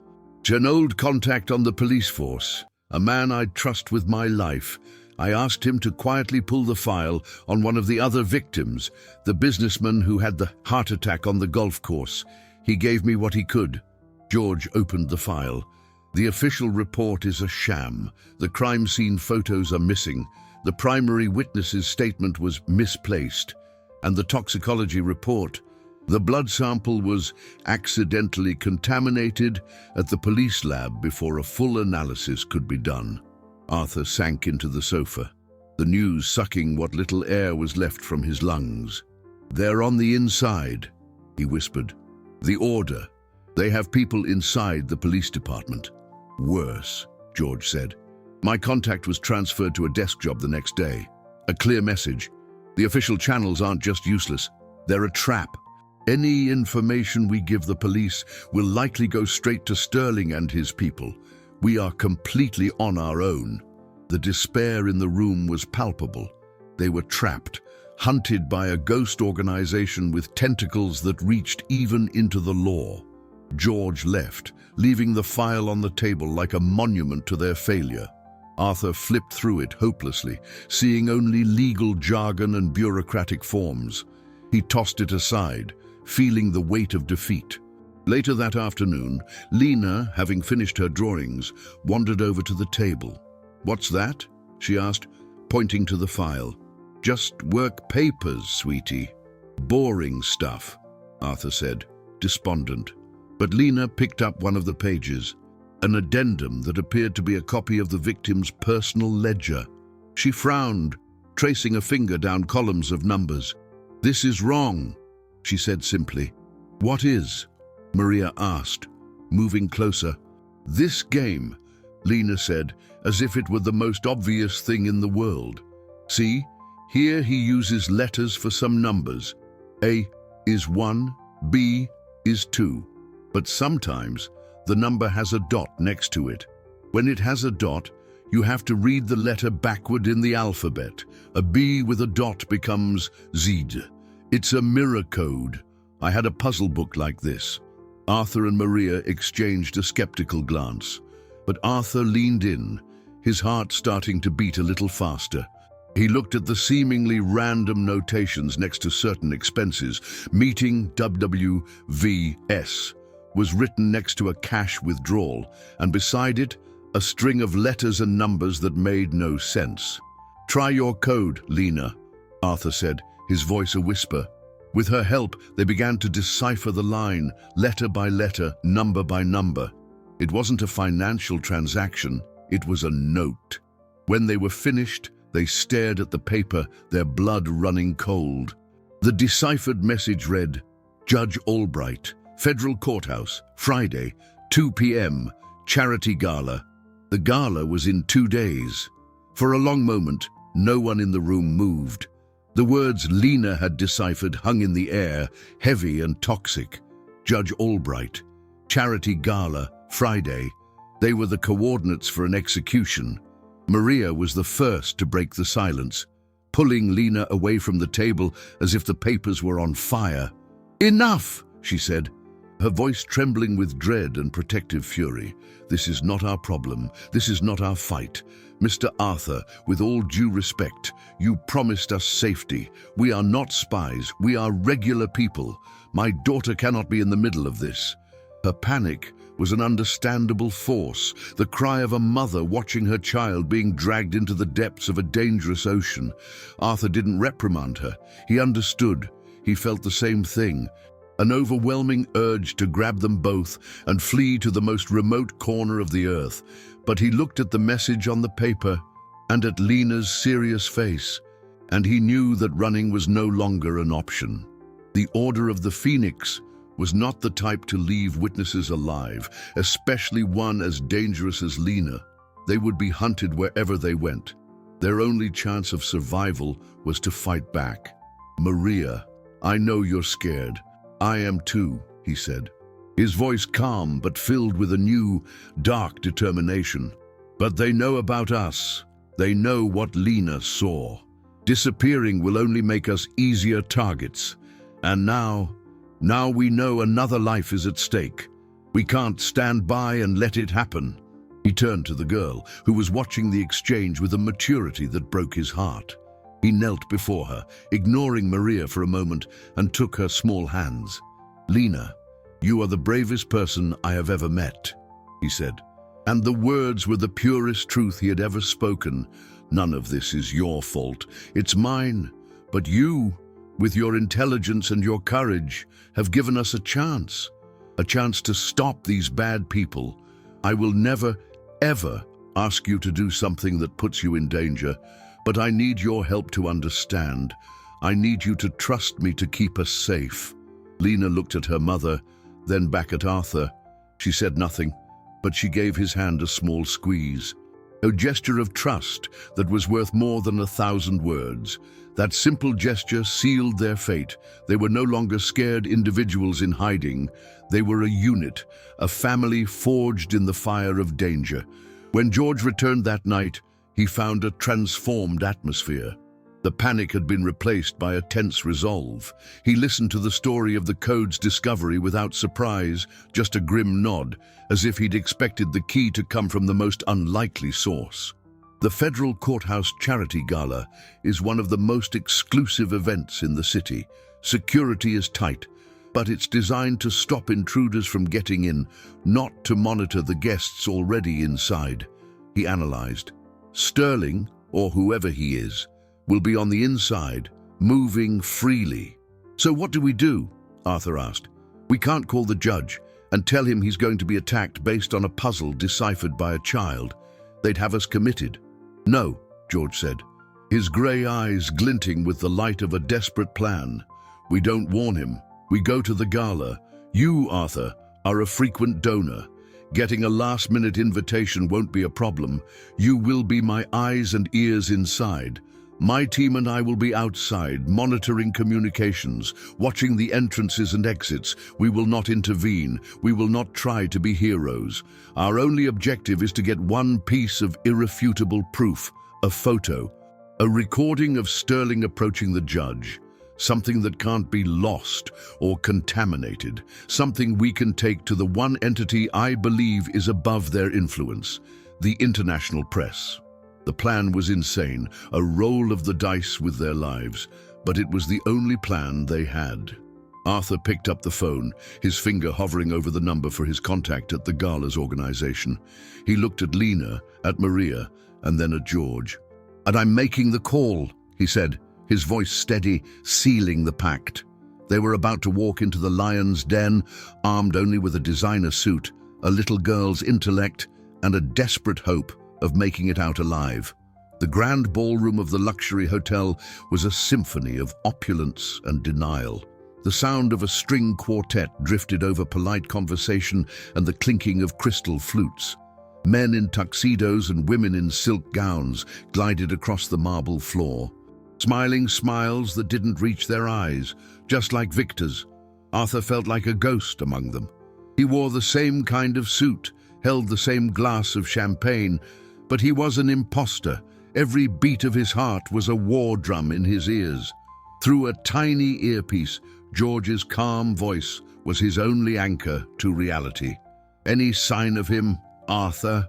"An old contact on the police force, a man I'd trust with my life. I asked him to quietly pull the file on one of the other victims, the businessman who had the heart attack on the golf course. He gave me what he could." George opened the file. "The official report is a sham. The crime scene photos are missing. The primary witness's statement was misplaced. And the toxicology report, the blood sample was accidentally contaminated at the police lab before a full analysis could be done." Arthur sank into the sofa, the news sucking what little air was left from his lungs. "They're on the inside," he whispered. "The Order. They have people inside the police department." "Worse," George said. "My contact was transferred to a desk job the next day. A clear message. The official channels aren't just useless, they're a trap. Any information we give the police will likely go straight to Sterling and his people. We are completely on our own." The despair in the room was palpable. They were trapped, hunted by a ghost organization with tentacles that reached even into the law. George left, leaving the file on the table like a monument to their failure. Arthur flipped through it hopelessly, seeing only legal jargon and bureaucratic forms. He tossed it aside, feeling the weight of defeat. Later that afternoon, Lena, having finished her drawings, wandered over to the table. "What's that?" she asked, pointing to the file. "Just work papers, sweetie." "Boring stuff," Arthur said, despondent. But Lena picked up one of the pages, an addendum that appeared to be a copy of the victim's personal ledger. She frowned, tracing a finger down columns of numbers. "This is wrong," she said simply. "What is?" Maria asked, moving closer. "This game," Lena said, as if it were the most obvious thing in the world. "See, here he uses letters for some numbers. A is 1, B is 2. But sometimes the number has a dot next to it. When it has a dot, you have to read the letter backward in the alphabet. A B with a dot becomes Z. It's a mirror code. I had a puzzle book like this." Arthur and Maria exchanged a skeptical glance, but Arthur leaned in, his heart starting to beat a little faster. He looked at the seemingly random notations next to certain expenses. Meeting WWVS was written next to a cash withdrawal, and beside it, a string of letters and numbers that made no sense. "Try your code, Lena," Arthur said, his voice a whisper. With her help, they began to decipher the line, letter by letter, number by number. It wasn't a financial transaction, it was a note. When they were finished, they stared at the paper, their blood running cold. The deciphered message read, "Judge Albright, Federal Courthouse, Friday, 2 p.m., Charity Gala." The gala was in 2 days. For a long moment, no one in the room moved. The words Lena had deciphered hung in the air, heavy and toxic. Judge Albright, Charity Gala, Friday. They were the coordinates for an execution. Maria was the first to break the silence, pulling Lena away from the table as if the papers were on fire. "Enough," she said, her voice trembling with dread and protective fury. "This is not our problem. This is not our fight. Mr. Arthur, with all due respect, you promised us safety. We are not spies. We are regular people. My daughter cannot be in the middle of this." Her panic was an understandable force, the cry of a mother watching her child being dragged into the depths of a dangerous ocean. Arthur didn't reprimand her. He understood. He felt the same thing. An overwhelming urge to grab them both and flee to the most remote corner of the earth. But he looked at the message on the paper and at Lena's serious face, and he knew that running was no longer an option. The Order of the Phoenix was not the type to leave witnesses alive, especially one as dangerous as Lena. They would be hunted wherever they went. Their only chance of survival was to fight back. "Maria, I know you're scared. I am too," he said, his voice calm but filled with a new, dark determination. "But they know about us. They know what Lena saw. Disappearing will only make us easier targets. And now we know another life is at stake. We can't stand by and let it happen." He turned to the girl, who was watching the exchange with a maturity that broke his heart. He knelt before her, ignoring Maria for a moment, and took her small hands. "Lena, you are the bravest person I have ever met," he said. And the words were the purest truth he had ever spoken. "None of this is your fault. It's mine. But you, with your intelligence and your courage, have given us a chance to stop these bad people. I will never, ever ask you to do something that puts you in danger, but I need your help to understand. I need you to trust me to keep us safe." Lena looked at her mother, then back at Arthur. She said nothing, but she gave his hand a small squeeze. A gesture of trust that was worth more than 1,000 words. That simple gesture sealed their fate. They were no longer scared individuals in hiding. They were a unit, a family forged in the fire of danger. When George returned that night, he found a transformed atmosphere. The panic had been replaced by a tense resolve. He listened to the story of the code's discovery without surprise, just a grim nod, as if he'd expected the key to come from the most unlikely source. The Federal Courthouse Charity Gala is one of the most exclusive events in the city. Security is tight, but it's designed to stop intruders from getting in, not to monitor the guests already inside. He analyzed. Sterling, or whoever he is, will be on the inside, moving freely. "So what do we do?" Arthur asked. "We can't call the judge and tell him he's going to be attacked based on a puzzle deciphered by a child. They'd have us committed." "No," George said, his grey eyes glinting with the light of a desperate plan. "We don't warn him. We go to the gala. You, Arthur, are a frequent donor. Getting a last-minute invitation won't be a problem. You will be my eyes and ears inside. My team and I will be outside, monitoring communications, watching the entrances and exits. We will not intervene. We will not try to be heroes. Our only objective is to get one piece of irrefutable proof, a photo, a recording of Sterling approaching the judge, something that can't be lost or contaminated, something we can take to the one entity I believe is above their influence. The international press. The plan was insane, a roll of the dice with their lives, but it was the only plan they had. Arthur picked up the phone, his finger hovering over the number for his contact at the gala's organization. He looked at Lena, at Maria, and then at George. "And I'm making the call," he said, his voice steady, sealing the pact. They were about to walk into the lion's den, armed only with a designer suit, a little girl's intellect, and a desperate hope of making it out alive. The grand ballroom of the luxury hotel was a symphony of opulence and denial. The sound of a string quartet drifted over polite conversation and the clinking of crystal flutes. Men in tuxedos and women in silk gowns glided across the marble floor, smiling smiles that didn't reach their eyes, just like Victor's. Arthur felt like a ghost among them. He wore the same kind of suit, held the same glass of champagne, but he was an imposter. Every beat of his heart was a war drum in his ears. Through a tiny earpiece, George's calm voice was his only anchor to reality. "Any sign of him, Arthur?"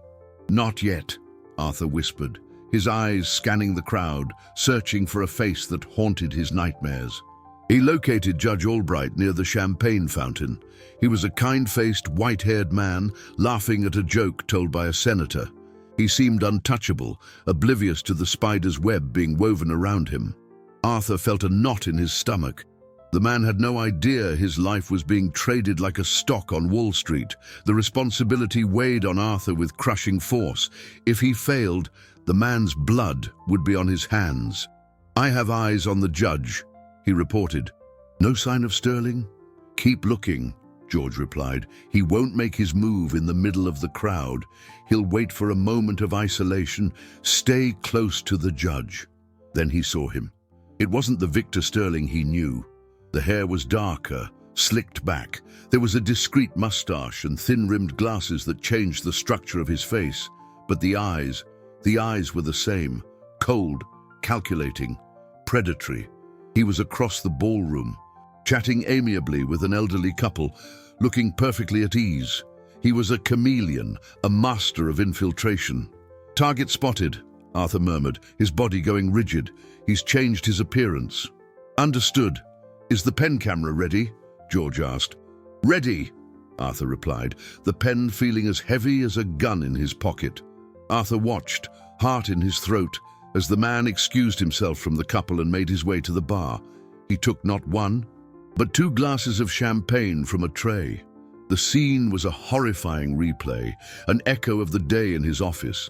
"Not yet," Arthur whispered, his eyes scanning the crowd, searching for a face that haunted his nightmares. He located Judge Albright near the champagne fountain. He was a kind-faced, white-haired man, laughing at a joke told by a senator. He seemed untouchable, oblivious to the spider's web being woven around him. Arthur felt a knot in his stomach. The man had no idea his life was being traded like a stock on Wall Street. The responsibility weighed on Arthur with crushing force. If he failed, the man's blood would be on his hands. "I have eyes on the judge," he reported. "No sign of Sterling?" "Keep looking," George replied. "He won't make his move in the middle of the crowd. He'll wait for a moment of isolation. Stay close to the judge." Then he saw him. It wasn't the Victor Sterling he knew. The hair was darker, slicked back. There was a discreet mustache and thin-rimmed glasses that changed the structure of his face. But the eyes were the same. Cold, calculating, predatory. He was across the ballroom, chatting amiably with an elderly couple, looking perfectly at ease. He was a chameleon, a master of infiltration. "Target spotted," Arthur murmured, his body going rigid. "He's changed his appearance." "Understood. Is the pen camera ready?" George asked. "Ready," Arthur replied, the pen feeling as heavy as a gun in his pocket. Arthur watched, heart in his throat, as the man excused himself from the couple and made his way to the bar. He took not one, but 2 glasses of champagne from a tray. The scene was a horrifying replay, an echo of the day in his office.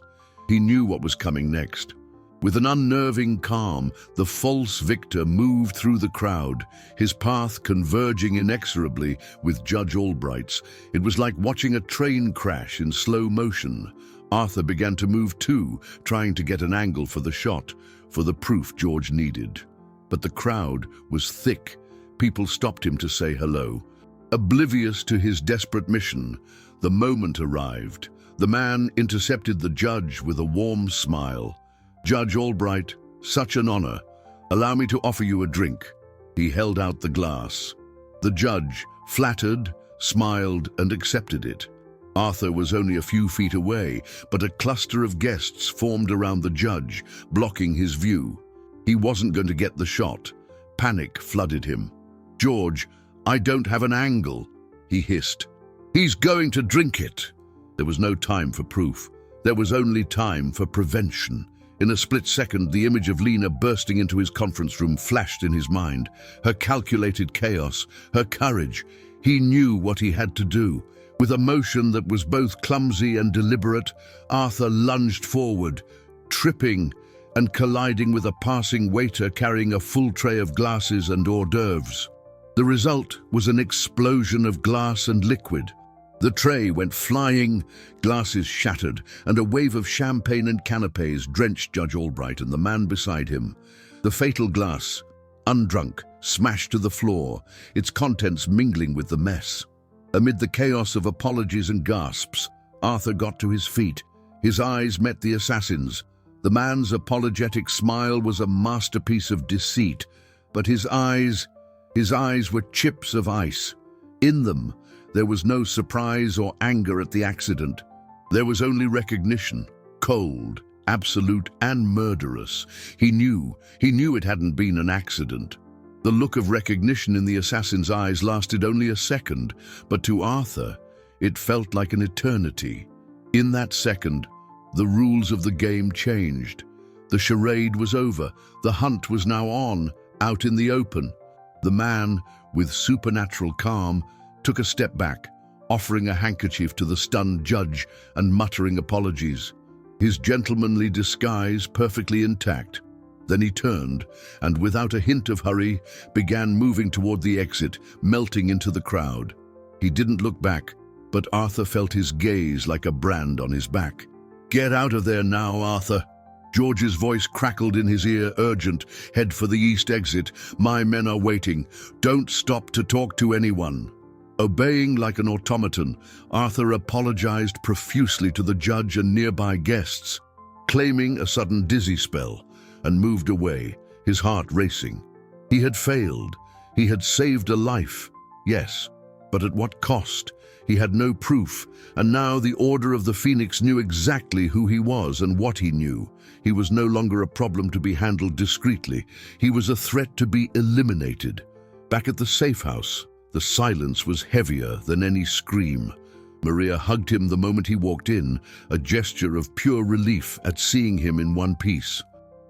He knew what was coming next. With an unnerving calm, the false Victor moved through the crowd, his path converging inexorably with Judge Albright's. It was like watching a train crash in slow motion. Arthur began to move too, trying to get an angle for the shot, for the proof George needed. But the crowd was thick. People stopped him to say hello. Oblivious to his desperate mission, the moment arrived. The man intercepted the judge with a warm smile. "Judge Albright, such an honor. Allow me to offer you a drink." He held out the glass. The judge, flattered, smiled and accepted it. Arthur was only a few feet away, but a cluster of guests formed around the judge, blocking his view. He wasn't going to get the shot. Panic flooded him. "George, I don't have an angle," he hissed. "He's going to drink it." There was no time for proof. There was only time for prevention. In a split second, the image of Lena bursting into his conference room flashed in his mind. Her calculated chaos, her courage. He knew what he had to do. With a motion that was both clumsy and deliberate, Arthur lunged forward, tripping and colliding with a passing waiter carrying a full tray of glasses and hors d'oeuvres. The result was an explosion of glass and liquid. The tray went flying, glasses shattered, and a wave of champagne and canapes drenched Judge Albright and the man beside him. The fatal glass, undrunk, smashed to the floor, its contents mingling with the mess. Amid the chaos of apologies and gasps, Arthur got to his feet. His eyes met the assassin's. The man's apologetic smile was a masterpiece of deceit, but his eyes were chips of ice. In them, there was no surprise or anger at the accident, There was only recognition, cold, absolute, and murderous. He knew it hadn't been an accident. The look of recognition in the assassin's eyes lasted only a second, but to Arthur, it felt like an eternity. In that second, the rules of the game changed. The charade was over. The hunt was now on, out in the open. The man, with supernatural calm, took a step back, offering a handkerchief to the stunned judge and muttering apologies, his gentlemanly disguise perfectly intact. Then he turned and, without a hint of hurry, began moving toward the exit, melting into the crowd. He didn't look back, but Arthur felt his gaze like a brand on his back. "Get out of there now, Arthur." George's voice crackled in his ear, urgent. "Head for the east exit. My men are waiting. Don't stop to talk to anyone." Obeying like an automaton, Arthur apologized profusely to the judge and nearby guests, claiming a sudden dizzy spell, and moved away, his heart racing. He had failed. He had saved a life, yes, but at what cost? He had no proof, and now the Order of the Phoenix knew exactly who he was and what he knew. He was no longer a problem to be handled discreetly. He was a threat to be eliminated. Back at the safe house, the silence was heavier than any scream. Maria hugged him the moment he walked in, a gesture of pure relief at seeing him in one piece.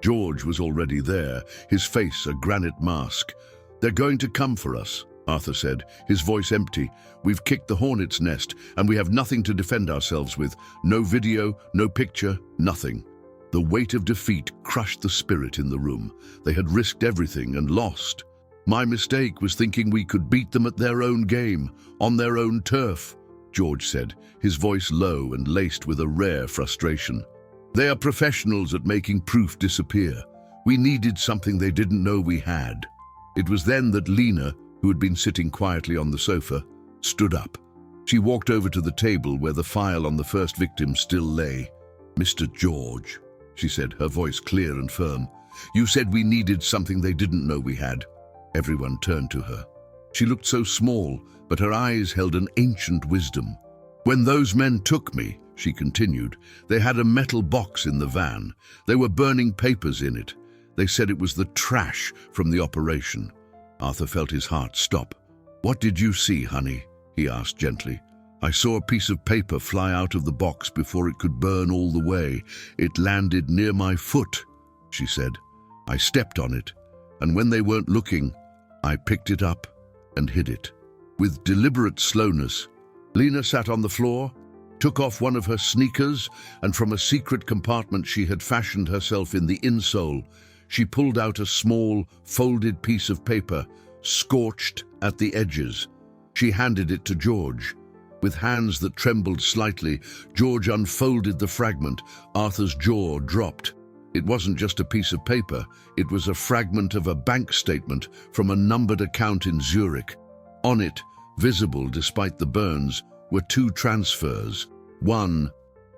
George was already there, his face a granite mask. "They're going to come for us," Arthur said, his voice empty. "We've kicked the hornet's nest, and we have nothing to defend ourselves with. No video, no picture, nothing." The weight of defeat crushed the spirit in the room. They had risked everything and lost. "My mistake was thinking we could beat them at their own game, on their own turf," George said, his voice low and laced with a rare frustration. "They are professionals at making proof disappear. We needed something they didn't know we had." It was then that Lena, who had been sitting quietly on the sofa, stood up. She walked over to the table where the file on the first victim still lay. "Mr. George," she said, her voice clear and firm, "you said we needed something they didn't know we had." Everyone turned to her. She looked so small, but her eyes held an ancient wisdom. "When those men took me," she continued, "they had a metal box in the van. They were burning papers in it. They said it was the trash from the operation." Arthur felt his heart stop. "What did you see, honey?" he asked gently. "I saw a piece of paper fly out of the box before it could burn all the way. It landed near my foot," she said. "I stepped on it, and when they weren't looking, I picked it up and hid it." With deliberate slowness, Lena sat on the floor, took off one of her sneakers, and from a secret compartment she had fashioned herself in the insole, she pulled out a small, folded piece of paper, scorched at the edges. She handed it to George. With hands that trembled slightly, George unfolded the fragment. Arthur's jaw dropped. It wasn't just a piece of paper, it was a fragment of a bank statement from a numbered account in Zurich. On it, visible despite the burns, were two transfers. One,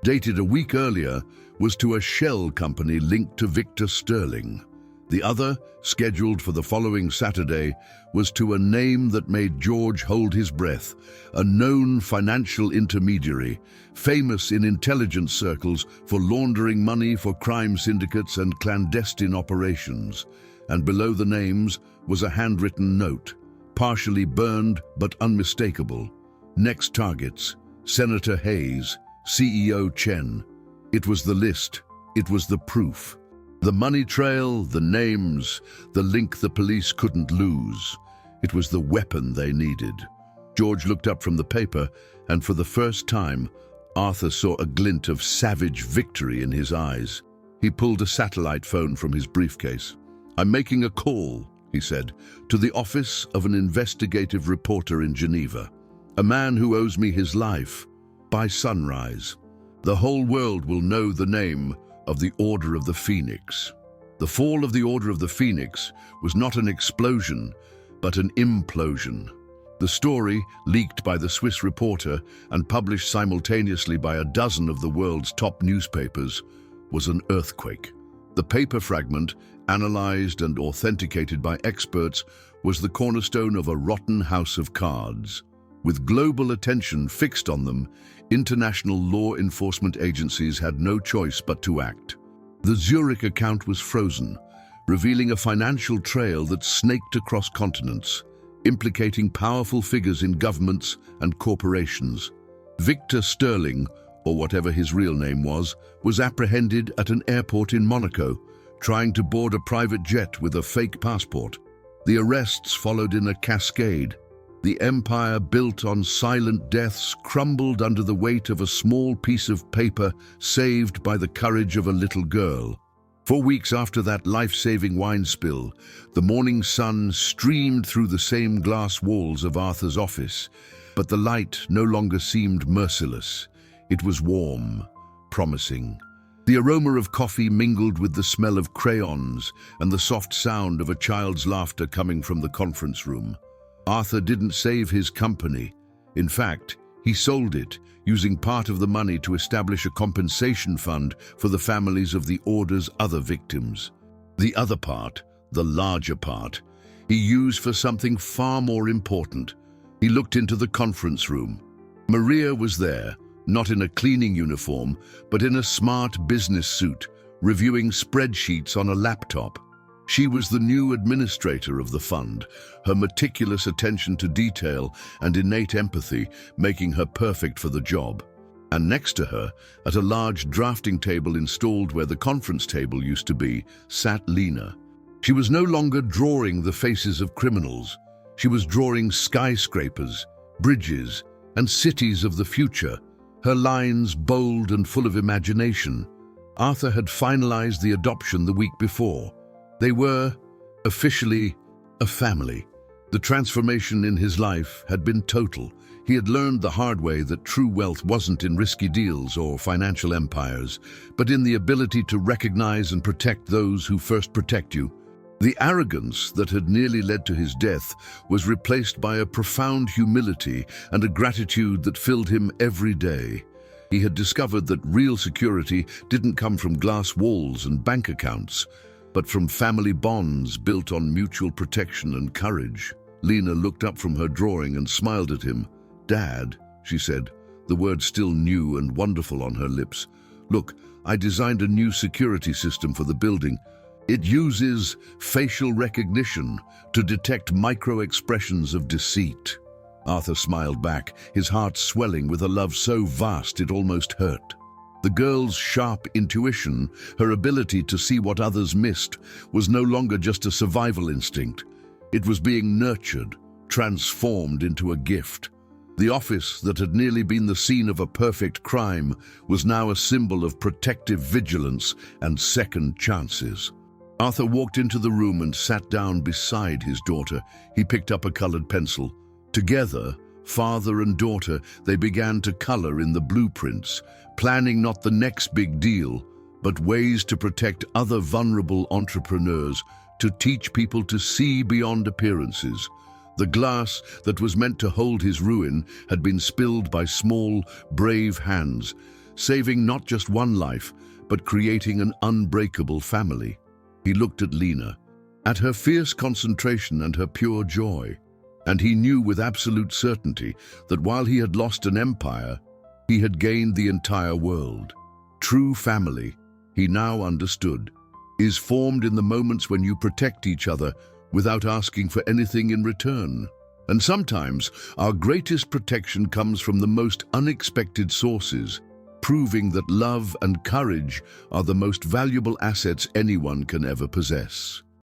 dated a week earlier, was to a shell company linked to Victor Sterling. The other, scheduled for the following Saturday, was to a name that made George hold his breath, a known financial intermediary, famous in intelligence circles for laundering money for crime syndicates and clandestine operations. And below the names was a handwritten note, partially burned but unmistakable. Next targets, Senator Hayes, CEO Chen. It was the list, it was the proof. The money trail, the names, the link the police couldn't lose. It was the weapon they needed. George looked up from the paper, and for the first time, Arthur saw a glint of savage victory in his eyes. He pulled a satellite phone from his briefcase. "I'm making a call," he said, "to the office of an investigative reporter in Geneva. A man who owes me his life. By sunrise, the whole world will know the name of the Order of the Phoenix." The fall of the Order of the Phoenix was not an explosion, but an implosion. The story, leaked by the Swiss reporter and published simultaneously by a dozen of the world's top newspapers, was an earthquake. The paper fragment, analyzed and authenticated by experts, was the cornerstone of a rotten house of cards. With global attention fixed on them, international law enforcement agencies had no choice but to act. The Zurich account was frozen, revealing a financial trail that snaked across continents, implicating powerful figures in governments and corporations. Victor Sterling, or whatever his real name was apprehended at an airport in Monaco, trying to board a private jet with a fake passport. The arrests followed in a cascade. The empire built on silent deaths crumbled under the weight of a small piece of paper saved by the courage of a little girl. 4 weeks after that life-saving wine spill, the morning sun streamed through the same glass walls of Arthur's office, but the light no longer seemed merciless. It was warm, promising. The aroma of coffee mingled with the smell of crayons and the soft sound of a child's laughter coming from the conference room. Arthur didn't save his company. In fact, he sold it, using part of the money to establish a compensation fund for the families of the Order's other victims. The other part, the larger part, he used for something far more important. He looked into the conference room. Maria was there, not in a cleaning uniform, but in a smart business suit, reviewing spreadsheets on a laptop. She was the new administrator of the fund, her meticulous attention to detail and innate empathy making her perfect for the job. And next to her, at a large drafting table installed where the conference table used to be, sat Lena. She was no longer drawing the faces of criminals. She was drawing skyscrapers, bridges, and cities of the future, her lines bold and full of imagination. Arthur had finalized the adoption the week before. They were, officially, a family. The transformation in his life had been total. He had learned the hard way that true wealth wasn't in risky deals or financial empires, but in the ability to recognize and protect those who first protect you. The arrogance that had nearly led to his death was replaced by a profound humility and a gratitude that filled him every day. He had discovered that real security didn't come from glass walls and bank accounts, but from family bonds built on mutual protection and courage. Lena looked up from her drawing and smiled at him. "Dad," she said, the word still new and wonderful on her lips. "Look, I designed a new security system for the building. It uses facial recognition to detect micro-expressions of deceit." Arthur smiled back, his heart swelling with a love so vast it almost hurt. The girl's sharp intuition, her ability to see what others missed, was no longer just a survival instinct. It was being nurtured, transformed into a gift. The office that had nearly been the scene of a perfect crime was now a symbol of protective vigilance and second chances. Arthur walked into the room and sat down beside his daughter. He picked up a colored pencil. Together, father and daughter, they began to color in the blueprints, planning not the next big deal, but ways to protect other vulnerable entrepreneurs, to teach people to see beyond appearances. The glass that was meant to hold his ruin had been spilled by small, brave hands, saving not just one life, but creating an unbreakable family. He looked at Lena, at her fierce concentration and her pure joy, and he knew with absolute certainty that while he had lost an empire, he had gained the entire world. True family, he now understood, is formed in the moments when you protect each other without asking for anything in return. And sometimes our greatest protection comes from the most unexpected sources, proving that love and courage are the most valuable assets anyone can ever possess.